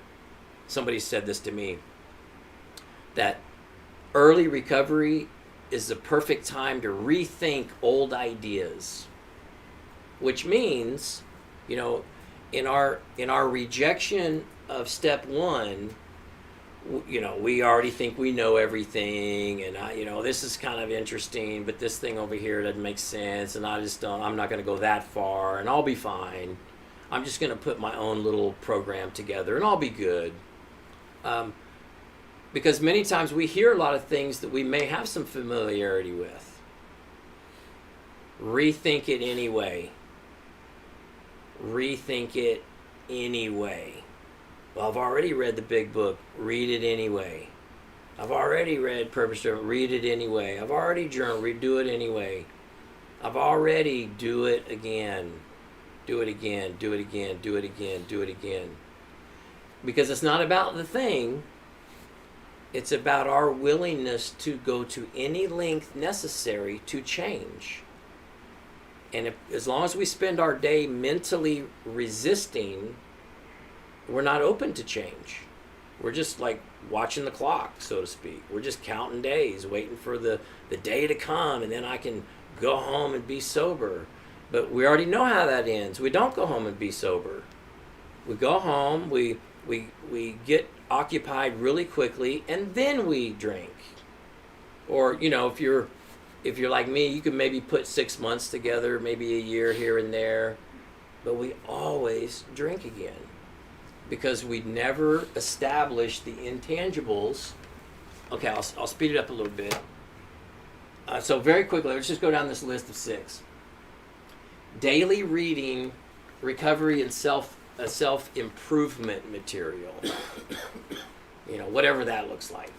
somebody said this to me, that early recovery is the perfect time to rethink old ideas, which means, in our rejection of step one, we already think we know everything, and this is kind of interesting, but this thing over here doesn't make sense, and I'm not going to go that far, and I'll be fine. I'm just going to put my own little program together, and I'll be good. Because many times we hear a lot of things that we may have some familiarity with. Rethink it anyway. rethink it anyway. Well, I've already read the big book, read it anyway. I've already read Purpose Driven, read it anyway. I've already journaled, redo it anyway. I've already do it again. Do it again, do it again, do it again, do it again. Because it's not about the thing, it's about our willingness to go to any length necessary to change. And as long as we spend our day mentally resisting, we're not open to change. We're just like watching the clock, so to speak. We're just counting days, waiting for the day to come, and then I can go home and be sober. But we already know how that ends. We don't go home and be sober. We go home, we get occupied really quickly, and then we drink. Or, if you're like me, you can maybe put 6 months together, maybe a year here and there, but we always drink again because we never established the intangibles. Okay, I'll speed it up a little bit. So very quickly, let's just go down this list of 6. Daily reading, recovery, and self-improvement material. Whatever that looks like.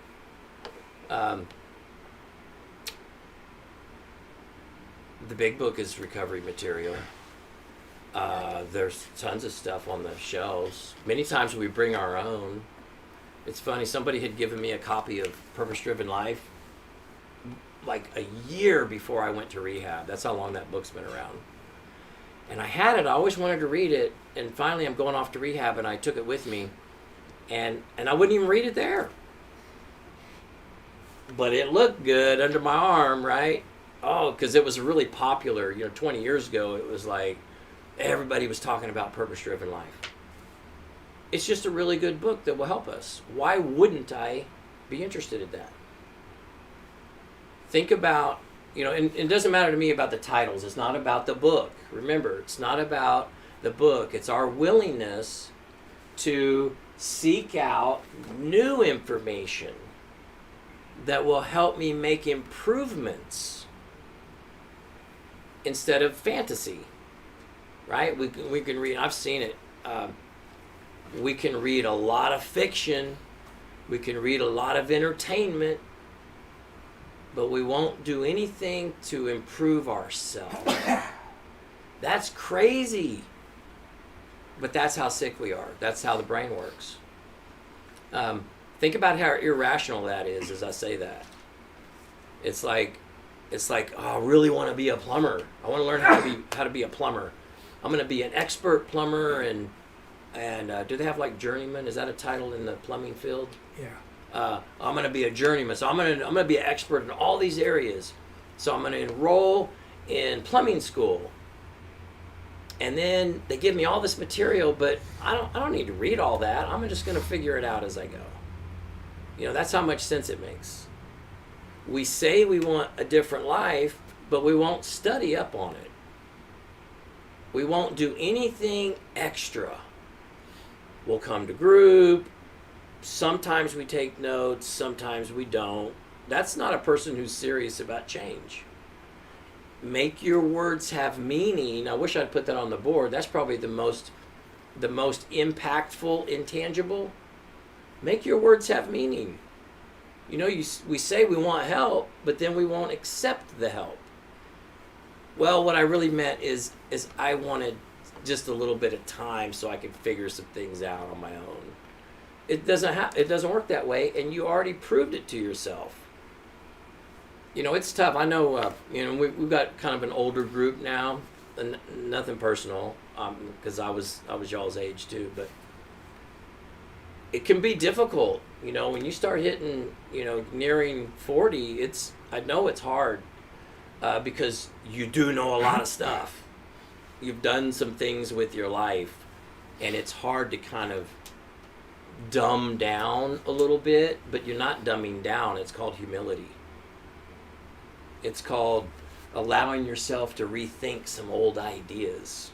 The big book is recovery material. There's tons of stuff on the shelves. Many times we bring our own. It's funny, somebody had given me a copy of Purpose Driven Life like a year before I went to rehab. That's how long that book's been around. And I had it, I always wanted to read it, and finally I'm going off to rehab and I took it with me, and I wouldn't even read it there. But it looked good under my arm, right? Oh, because it was really popular. 20 years ago, it was like everybody was talking about Purpose Driven Life. It's just a really good book that will help us. Why wouldn't I be interested in that? Think about, and it doesn't matter to me about the titles. It's not about the book. Remember, it's not about the book. It's our willingness to seek out new information that will help me make improvements instead of fantasy, right? We can read, I've seen it, we can read a lot of fiction, we can read a lot of entertainment, but we won't do anything to improve ourselves. That's crazy. But that's how sick we are. That's how the brain works. Think about how irrational that is as I say that. It's like, oh, I really want to be a plumber. I want to learn how to be a plumber. I'm going to be an expert plumber, and do they have like journeyman? Is that a title in the plumbing field? Yeah. I'm going to be a journeyman. So I'm going to be an expert in all these areas. So I'm going to enroll in plumbing school. And then they give me all this material, but I don't need to read all that. I'm just going to figure it out as I go. That's how much sense it makes. We say we want a different life, but we won't study up on it. We won't do anything extra. We'll come to group. Sometimes we take notes, sometimes we don't. That's not a person who's serious about change. Make your words have meaning. I wish I'd put that on the board. That's probably the most impactful intangible. Make your words have meaning. We say we want help, but then we won't accept the help. Well, what I really meant is I wanted just a little bit of time so I could figure some things out on my own. It doesn't work that way, and you already proved it to yourself. It's tough. I know, we've got kind of an older group now, and nothing personal, because I was y'all's age too, but it can be difficult. When you start hitting, nearing 40, I know it's hard, because you do know a lot of stuff. You've done some things with your life, and it's hard to kind of dumb down a little bit, but you're not dumbing down. It's called humility. It's called allowing yourself to rethink some old ideas.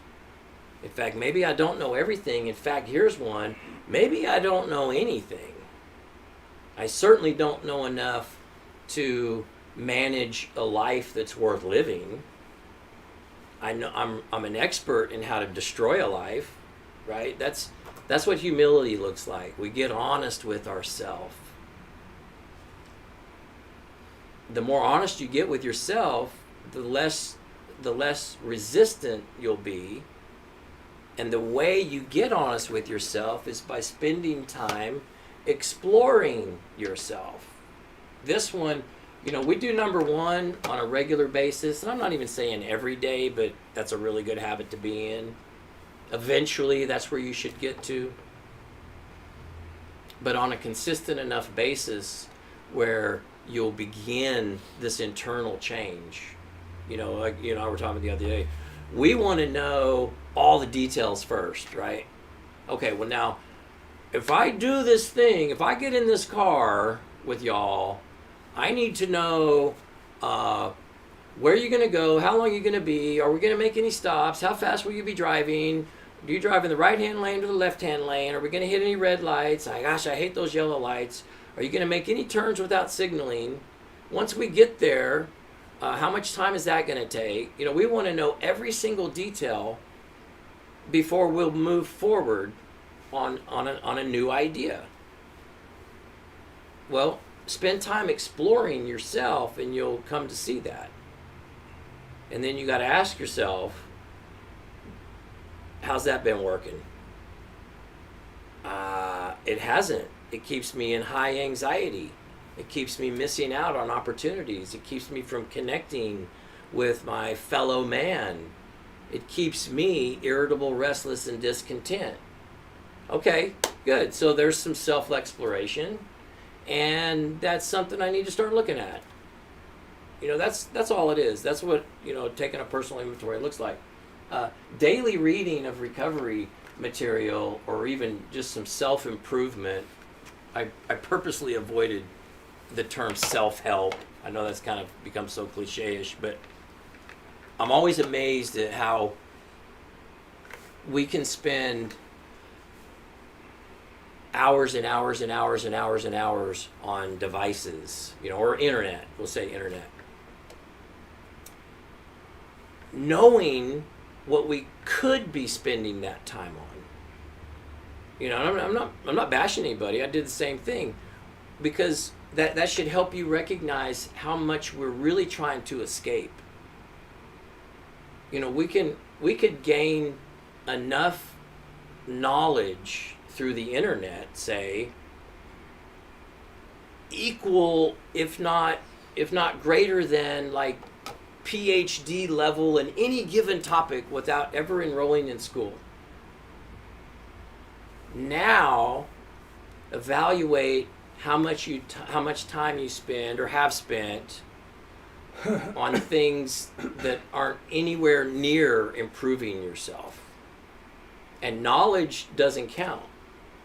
In fact, maybe I don't know everything. In fact, here's one. Maybe I don't know anything. I certainly don't know enough to manage a life that's worth living. I know I'm an expert in how to destroy a life, right? That's what humility looks like. We get honest with ourselves. The more honest you get with yourself, the less resistant you'll be. And the way you get honest with yourself is by spending time exploring yourself. This one, we do number 1 on a regular basis, and I'm not even saying every day, but that's a really good habit to be in. Eventually, that's where you should get to. But on a consistent enough basis where you'll begin this internal change. Like we were talking the other day. We want to know all the details first, right? Okay, well now, if I do this thing, if I get in this car with y'all, I need to know where you're going to go, how long you're going to be, are we going to make any stops, how fast will you be driving, do you drive in the right-hand lane or the left-hand lane, are we going to hit any red lights, gosh, I hate those yellow lights, are you going to make any turns without signaling, once we get there, how much time is that going to take? We want to know every single detail before we'll move forward on a new idea. Well, spend time exploring yourself and you'll come to see that. And then you got to ask yourself, how's that been working? It hasn't. It keeps me in high anxiety. It keeps me missing out on opportunities. It keeps me from connecting with my fellow man. It keeps me irritable, restless, and discontent. Okay, good. So there's some self-exploration, and that's something I need to start looking at. That's all it is. That's what, taking a personal inventory looks like. Daily reading of recovery material or even just some self-improvement. I purposely avoided the term self-help. I know that's kind of become so cliche-ish, but I'm always amazed at how we can spend hours and hours and hours and hours and hours on devices, or internet, we'll say internet. Knowing what we could be spending that time on. I'm not bashing anybody. I did the same thing because that should help you recognize how much we're really trying to escape. We could gain enough knowledge through the internet, say, equal, if not greater than, like, PhD level in any given topic without ever enrolling in school. Now, evaluate how much time you spend or have spent on things that aren't anywhere near improving yourself. And knowledge doesn't count,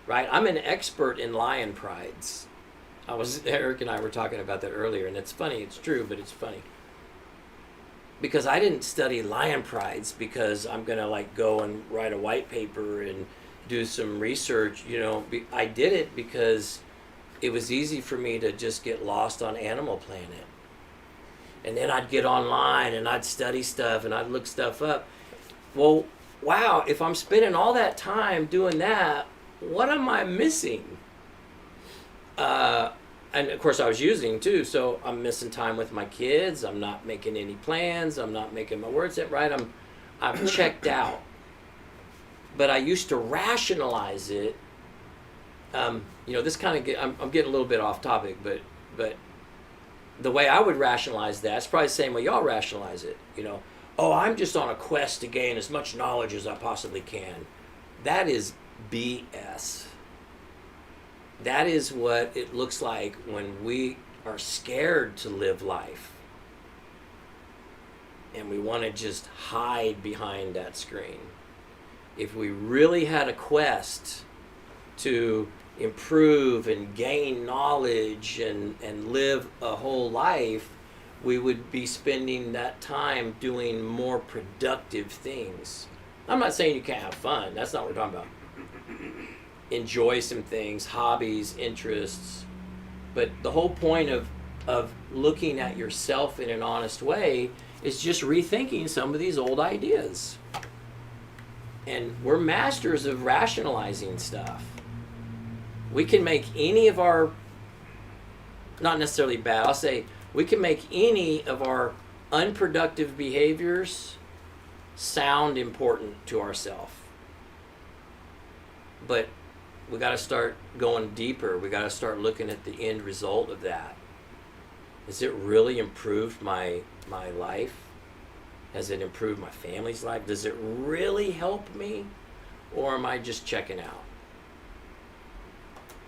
right? I'm an expert in lion prides. Eric and I were talking about that earlier, and it's funny, it's true, but it's funny. Because I didn't study lion prides because I'm going to go and write a white paper and do some research. I did it because it was easy for me to just get lost on Animal Planet. And then I'd get online and I'd study stuff and I'd look stuff up. Well, wow, if I'm spending all that time doing that, what am I missing? And of course I was using too, so I'm missing time with my kids. I'm not making any plans. I'm not making my words right. I'm checked out. But I used to rationalize it. This kind of I'm getting a little bit off topic, but the way I would rationalize that, it's probably the same way y'all rationalize it. I'm just on a quest to gain as much knowledge as I possibly can. That is BS. That is what it looks like when we are scared to live life. And we want to just hide behind that screen. If we really had a quest to improve and gain knowledge and live a whole life, we would be spending that time doing more productive things. I'm not saying you can't have fun. That's not what we're talking about. Enjoy some things, hobbies, interests. But the whole point of looking at yourself in an honest way is just rethinking some of these old ideas. And we're masters of rationalizing stuff. We can make any of our, not necessarily bad, I'll say, we can make any of our unproductive behaviors sound important to ourselves. But we got to start going deeper. We got to start looking at the end result of that. Has it really improved my life? Has it improved my family's life? Does it really help me? Or am I just checking out?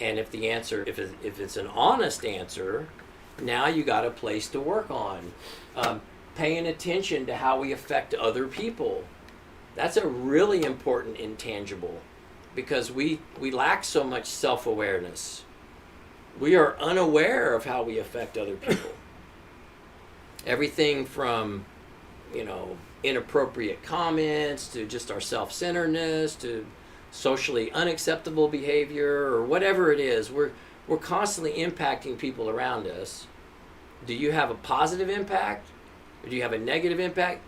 And if the answer, if it's an honest answer, now you got a place to work on. Paying attention to how we affect other people. That's a really important intangible, because we lack so much self-awareness. We are unaware of how we affect other people. Everything from, inappropriate comments to just our self-centeredness to socially unacceptable behavior or whatever it is. We're constantly impacting people around us. Do you have a positive impact or do you have a negative impact?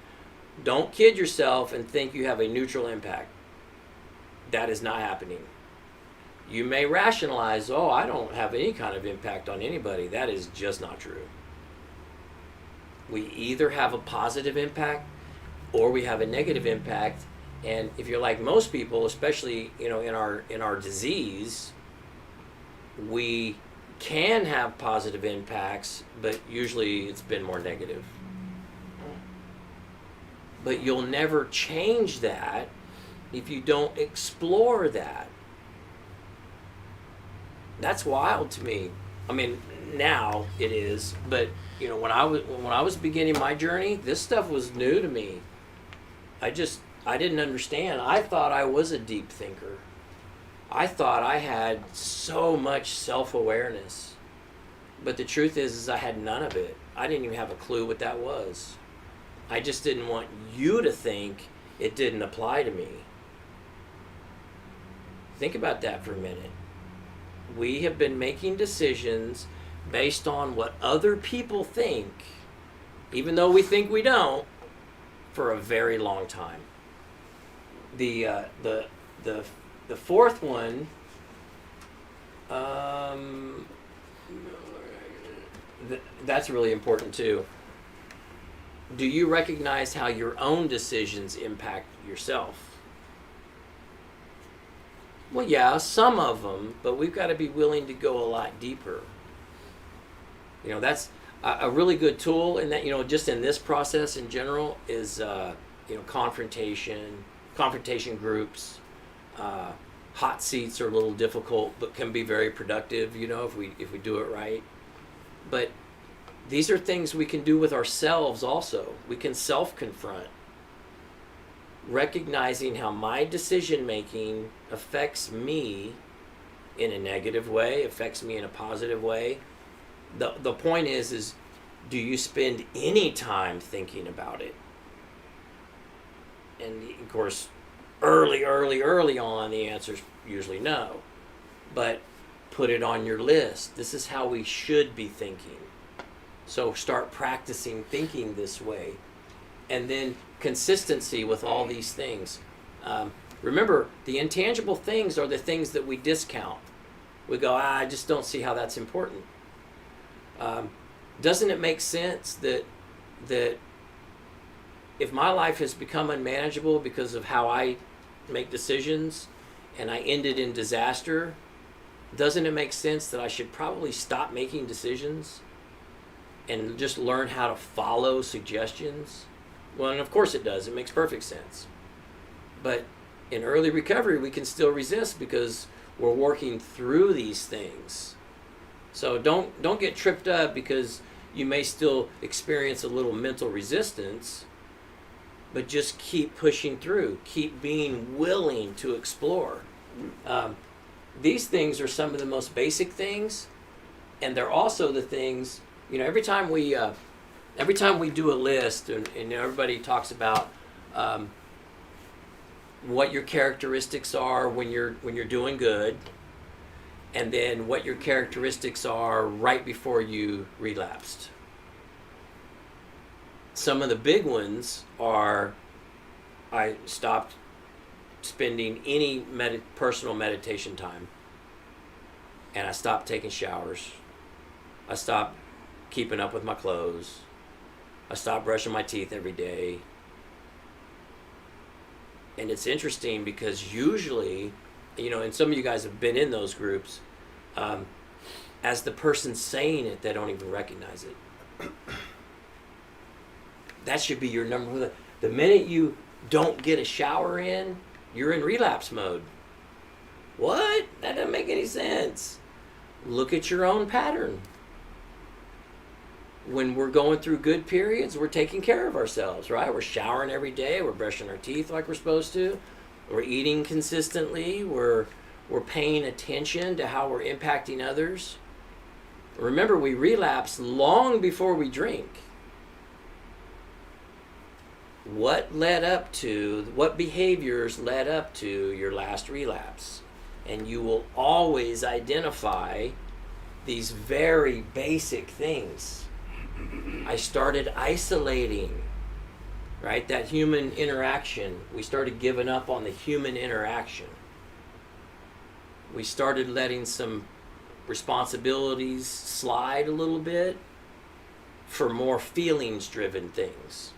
Don't kid yourself and think you have a neutral impact. That is not happening. You may rationalize, I don't have any kind of impact on anybody. That is just not true. We either have a positive impact or we have a negative impact. And if you're like most people, especially in our disease, we can have positive impacts, but usually it's been more negative. But you'll never change that if you don't explore that. That's wild to me. I mean, now it is, but when I was beginning my journey, this stuff was new to me. I didn't understand. I thought I was a deep thinker. I thought I had so much self-awareness. But the truth is I had none of it. I didn't even have a clue what that was. I just didn't want you to think it didn't apply to me. Think about that for a minute. We have been making decisions based on what other people think, even though we think we don't, for a very long time. The fourth one, that's really important too. Do you recognize how your own decisions impact yourself? Well, yeah, some of them, but we've got to be willing to go a lot deeper. That's a really good tool in that, just in this process in general is, confrontation groups. Hot seats are a little difficult, but can be very productive, if we do it right. But these are things we can do with ourselves also. We can self-confront. Recognizing how my decision making affects me in a negative way, affects me in a positive way. The point is do you spend any time thinking about it? And of course, early on, the answer is usually no. But put it on your list. This is how we should be thinking. So start practicing thinking this way. And then consistency with all these things. Remember, the intangible things are the things that we discount. We go, I just don't see how that's important. Doesn't it make sense that if my life has become unmanageable because of how I make decisions and I ended in disaster, doesn't it make sense that I should probably stop making decisions and just learn how to follow suggestions? Well, and of course it does. It makes perfect sense. But in early recovery, we can still resist because we're working through these things. So don't get tripped up because you may still experience a little mental resistance, but just keep pushing through. Keep being willing to explore. These things are some of the most basic things, and they're also the things, every time we do a list and everybody talks about what your characteristics are when you're doing good, and then what your characteristics are right before you relapsed. some of the big ones are I stopped spending any personal meditation time, and I stopped taking showers. I stopped keeping up with my clothes. I stopped brushing my teeth every day. And it's interesting because usually, and some of you guys have been in those groups, as the person saying it, they don't even recognize it. That should be your number one. The minute you don't get a shower in, you're in relapse mode. What? That doesn't make any sense. Look at your own pattern. When we're going through good periods, we're taking care of ourselves, right? We're showering every day. We're brushing our teeth like we're supposed to. We're eating consistently. We're paying attention to how we're impacting others. Remember, we relapse long before we drink. What behaviors led up to your last relapse? And you will always identify these very basic things. I started isolating, right? That human interaction. We started giving up on the human interaction. We started letting some responsibilities slide a little bit for more feelings-driven things.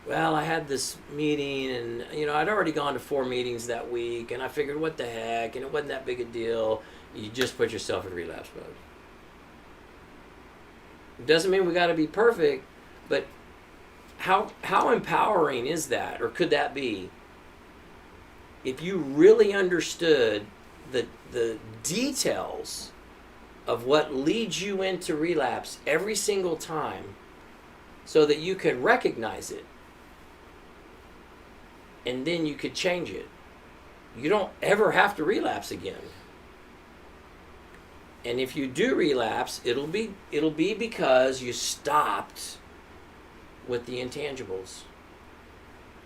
Well, I had this meeting, and I'd already gone to 4 meetings that week, and I figured, what the heck, and it wasn't that big a deal. You just put yourself in relapse mode. It doesn't mean we got to be perfect, but how empowering is that, or could that be? If you really understood the details of what leads you into relapse every single time, so that you could recognize it, and then you could change it. You don't ever have to relapse again. And if you do relapse, it'll be because you stopped with the intangibles.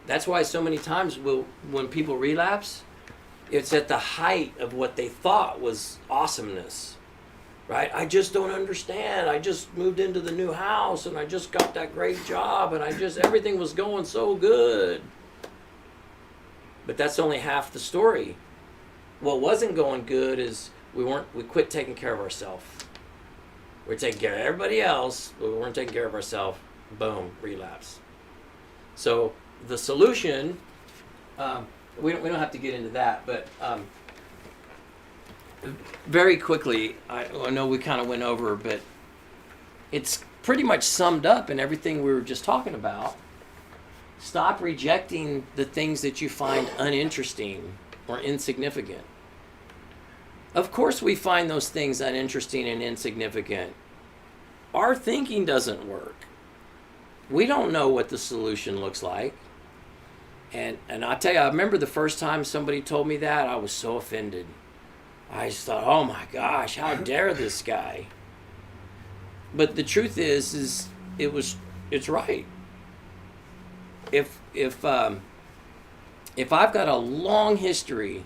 That's why so many times when people relapse, it's at the height of what they thought was awesomeness. Right? I just don't understand. I just moved into the new house, and I just got that great job, and everything was going so good. But that's only half the story. What wasn't going good is we quit taking care of ourselves. We're taking care of everybody else, but we weren't taking care of ourselves. Boom, relapse. So the solution, we don't have to get into that, but very quickly, I know we kind of went over, but it's pretty much summed up in everything we were just talking about. Stop rejecting the things that you find uninteresting or insignificant. Of course we find those things uninteresting and insignificant. Our thinking doesn't work. We don't know what the solution looks like. And I tell you, I remember the first time somebody told me that, I was so offended. I just thought, oh my gosh, how dare this guy? But the truth is it's right. If I've got a long history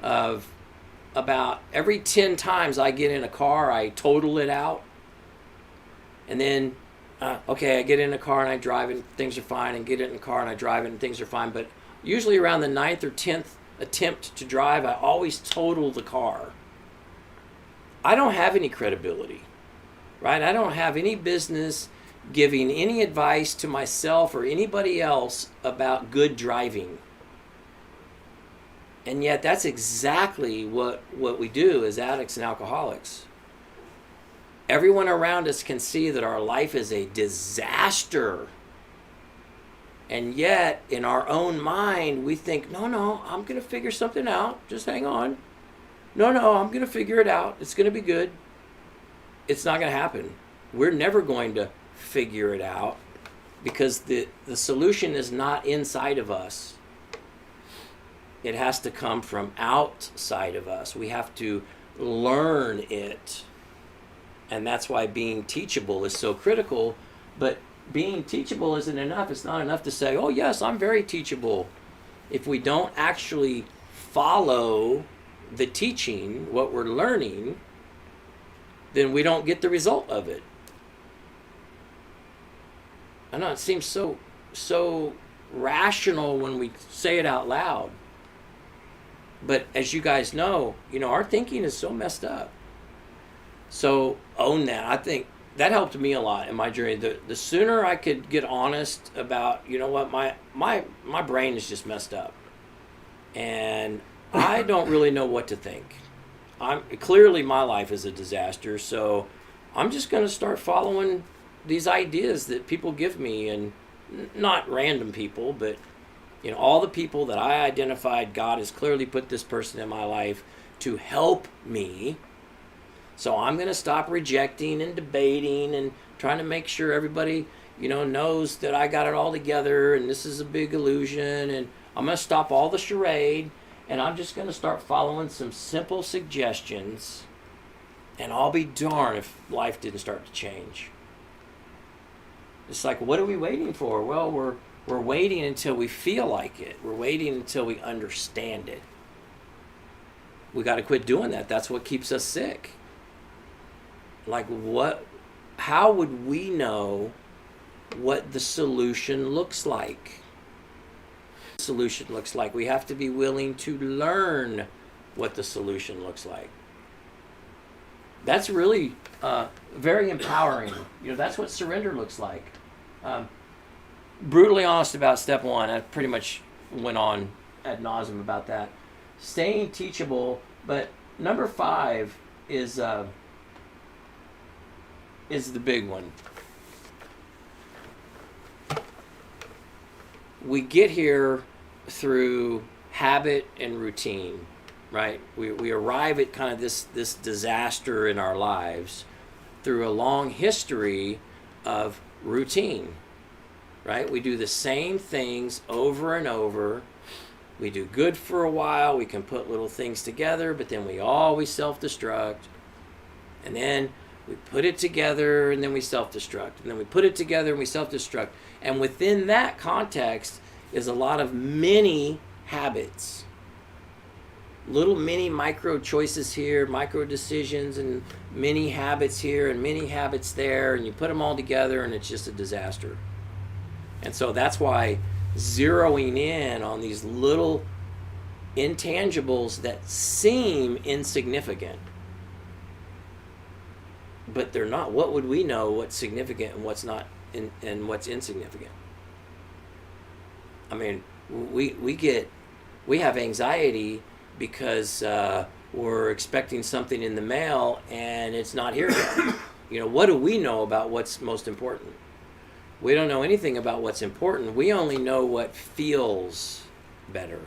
of about every 10 times I get in a car, I total it out, and then I get in a car and I drive and things are fine, and get in a car and I drive it and things are fine, but usually around the 9th or 10th attempt to drive, I always total the car. I don't have any credibility, right? I don't have any business giving any advice to myself or anybody else about good driving. And yet that's exactly what we do as addicts and alcoholics. Everyone around us can see that our life is a disaster. And yet, in our own mind, we think, no, I'm going to figure something out. Just hang on. No, I'm going to figure it out. It's going to be good. It's not going to happen. We're never going to figure it out because the solution is not inside of us. It has to come from outside of us. We have to learn it. And that's why being teachable is so critical. But being teachable isn't enough. It's not enough to say, oh yes, I'm very teachable. If we don't actually follow the teaching, what we're learning, then we don't get the result of it. I know it seems so rational when we say it out loud. But as you guys know, our thinking is so messed up. So own that. I think that helped me a lot in my journey. The sooner I could get honest about, what, my brain is just messed up. And I don't really know what to think. Clearly my life is a disaster, so I'm just going to start following these ideas that people give me, and not random people, but all the people that I identified, God has clearly put this person in my life to help me. So I'm going to stop rejecting and debating and trying to make sure everybody, knows that I got it all together and this is a big illusion, and I'm going to stop all the charade, and I'm just going to start following some simple suggestions, and I'll be darned if life didn't start to change. It's like, what are we waiting for? Well, we're waiting until we feel like it. We're waiting until we understand it. We got to quit doing that. That's what keeps us sick. Like, how would we know what the solution looks like? Solution looks like. We have to be willing to learn what the solution looks like. That's really very empowering. That's what surrender looks like. Brutally honest about step one. I pretty much went on ad nauseum about that. Staying teachable, but number 5 is the big one. We get here through habit and routine, right? We arrive at kind of this disaster in our lives through a long history of routine, right? We do the same things over and over. We do good for a while. We can put little things together, but then we always self-destruct. And then we put it together, and then we self-destruct. And then we put it together, and we self-destruct. And within that context is a lot of mini habits. Little mini micro choices here, micro decisions, and mini habits here, and mini habits there. And you put them all together, and it's just a disaster. And so that's why zeroing in on these little intangibles that seem insignificant, but they're not. What would we know what's significant and what's not, and what's insignificant? I mean, we have anxiety because we're expecting something in the mail and it's not here yet. What do we know about what's most important? We don't know anything about what's important. We only know what feels better.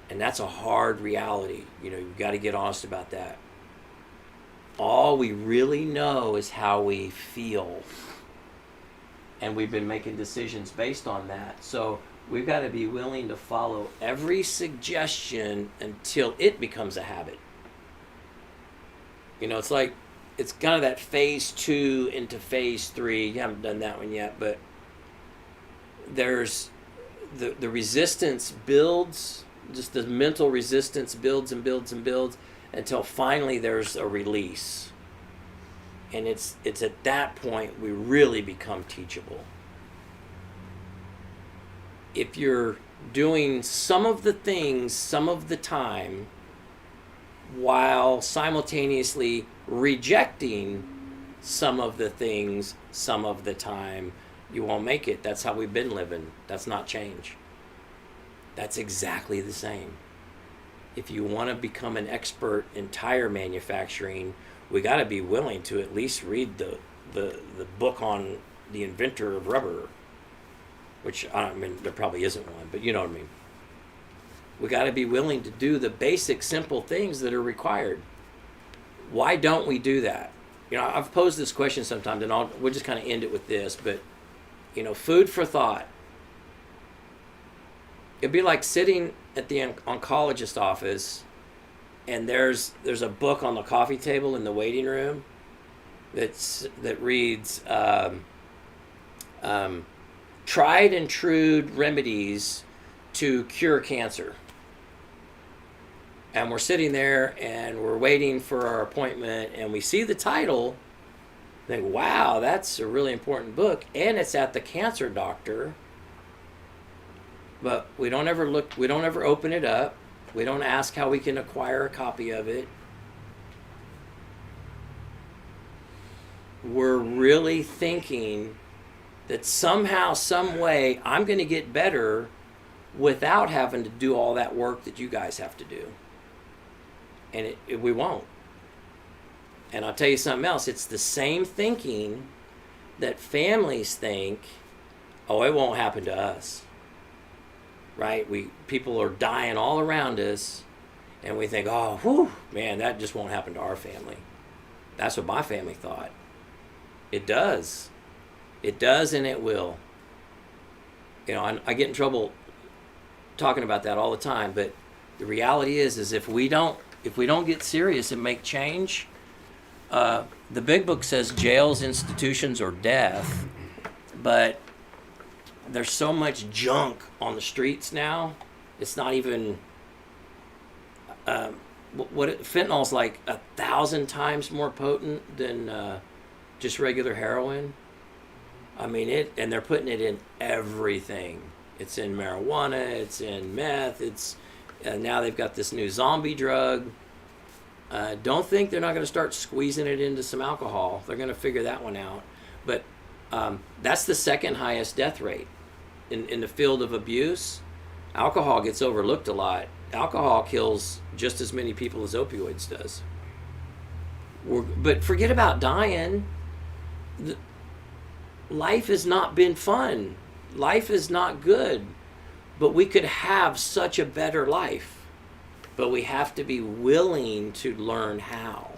And that's a hard reality. You've got to get honest about that. All we really know is how we feel. And we've been making decisions based on that. So we've got to be willing to follow every suggestion until it becomes a habit. It's like, it's kind of that phase 2 into phase 3. You haven't done that one yet, but there's the resistance builds, just the mental resistance builds and builds and builds until finally there's a release. And it's at that point we really become teachable. If you're doing some of the things some of the time while simultaneously rejecting some of the things some of the time, you won't make it. That's how we've been living. That's not change. That's exactly the same. If you want to become an expert in tire manufacturing, we got to be willing to at least read the book on the inventor of rubber, which, there probably isn't one, but you know what I mean. We got to be willing to do the basic, simple things that are required. Why don't we do that? I've posed this question sometimes, and we'll just kind of end it with this, but, food for thought. It'd be like sitting at the oncologist office, and there's a book on the coffee table in the waiting room that reads tried and true remedies to cure cancer. And we're sitting there and we're waiting for our appointment, and we see the title think, wow, that's a really important book, and it's at the cancer doctor. But we don't ever open it up. We don't ask how we can acquire a copy of it. We're really thinking that somehow, some way, I'm going to get better without having to do all that work that you guys have to do. And we won't. And I'll tell you something else. It's the same thinking that families think, oh, it won't happen to us. Right? People are dying all around us, and we think, oh, whew, man, that just won't happen to our family. That's what my family thought. It does. It does, and it will. You know, I get in trouble talking about that all the time, but the reality is if we don't get serious and make change, the big book says jails, institutions, or death, but there's so much junk on the streets now. It's not even fentanyl's like 1,000 times more potent than just regular heroin. I mean and they're putting it in everything. It's in marijuana, it's in meth, now they've got this new zombie drug. Don't think they're not going to start squeezing it into some alcohol. They're going to figure that one out. But that's the second highest death rate in the field of abuse. Alcohol gets overlooked a lot. Alcohol kills just as many people as opioids does. But forget about dying. Life has not been fun. Life is not good. But we could have such a better life. But we have to be willing to learn how.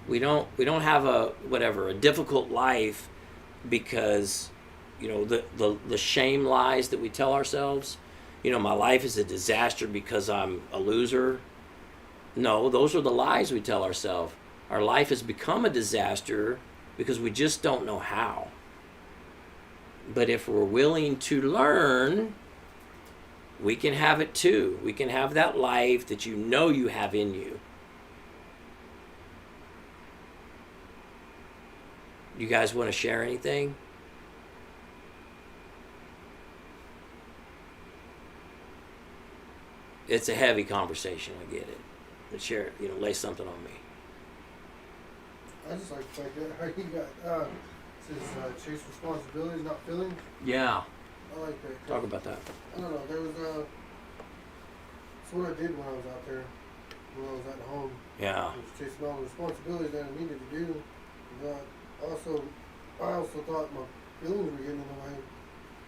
We don't have a difficult life because, you know, the shame lies that we tell ourselves. You know, my life is a disaster because I'm a loser. No, those are the lies we tell ourselves. Our life has become a disaster because we just don't know how. But if we're willing to learn, we can have it too. We can have that life that you know you have in you. You guys want to share anything? It's a heavy conversation, I get it. But share, lay something on me. I just like the fact that how you got chase responsibilities, not feelings. Yeah. I like that. Talk about that. I don't know. There was it's what I did when I was out there, when I was at home. Yeah. I was chasing all the responsibilities that I needed to do. But I also thought my feelings were getting in the way.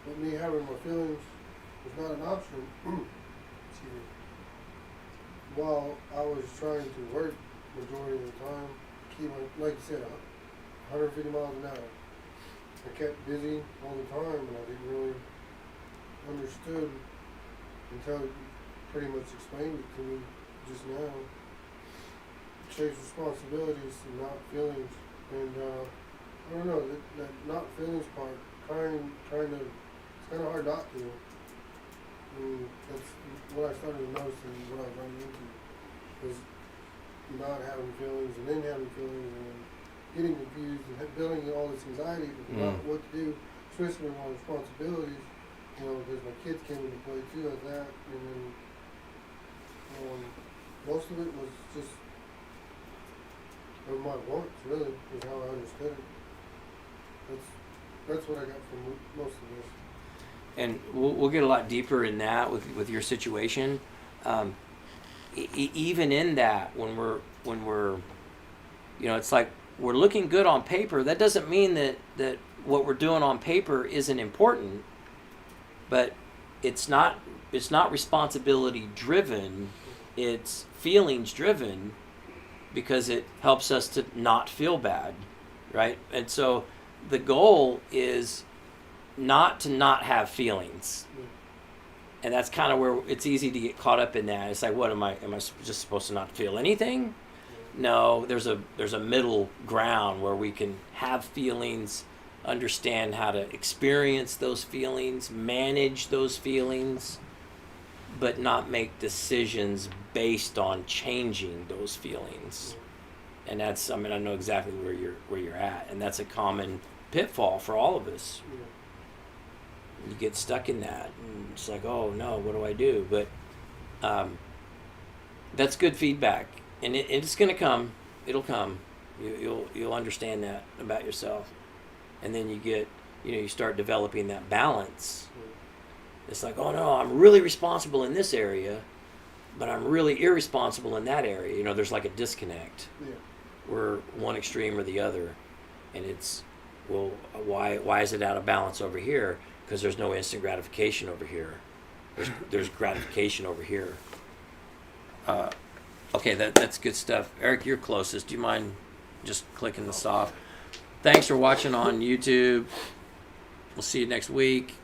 But me having my feelings was not an option. Excuse me. While I was trying to work majority of the time, keep my, like you said, 150 miles an hour. I kept busy all the time, and I didn't really understood until you pretty much explained it to me just now. Chase responsibilities and not feelings, and I don't know that not feelings part. It's kind of hard not to. And that's what I started to notice and what I was running into was not having feelings and then having feelings and getting confused and building all this anxiety about what to do, especially with my responsibilities, because my kids came into play too at that, and then most of it was just of my wants, really, is how I understood it. That's what I got from most of this. And we'll get a lot deeper in that with your situation. Even in that, when we're, it's like we're looking good on paper. That doesn't mean that what we're doing on paper isn't important, but it's not responsibility driven. It's feelings driven because it helps us to not feel bad, right? And so the goal is not have feelings. And that's kind of where it's easy to get caught up in that. It's like, what am I just supposed to not feel anything? No, there's a middle ground where we can have feelings, understand how to experience those feelings, manage those feelings, but not make decisions based on changing those feelings. And that's, I mean, I know exactly where you're at, and that's a common pitfall for all of us. Yeah. You get stuck in that, and it's like, oh no, what do I do? But that's good feedback, and it's going to come. It'll come. You'll understand that about yourself, and then you start developing that balance. It's like, oh no, I'm really responsible in this area, but I'm really irresponsible in that area. There's like a disconnect. Yeah. We're one extreme or the other, and it's, well, why is it out of balance over here? Because there's no instant gratification over here. There's gratification over here. Okay, that's good stuff. Eric, you're closest. Do you mind just clicking this off? Thanks for watching on YouTube. We'll see you next week.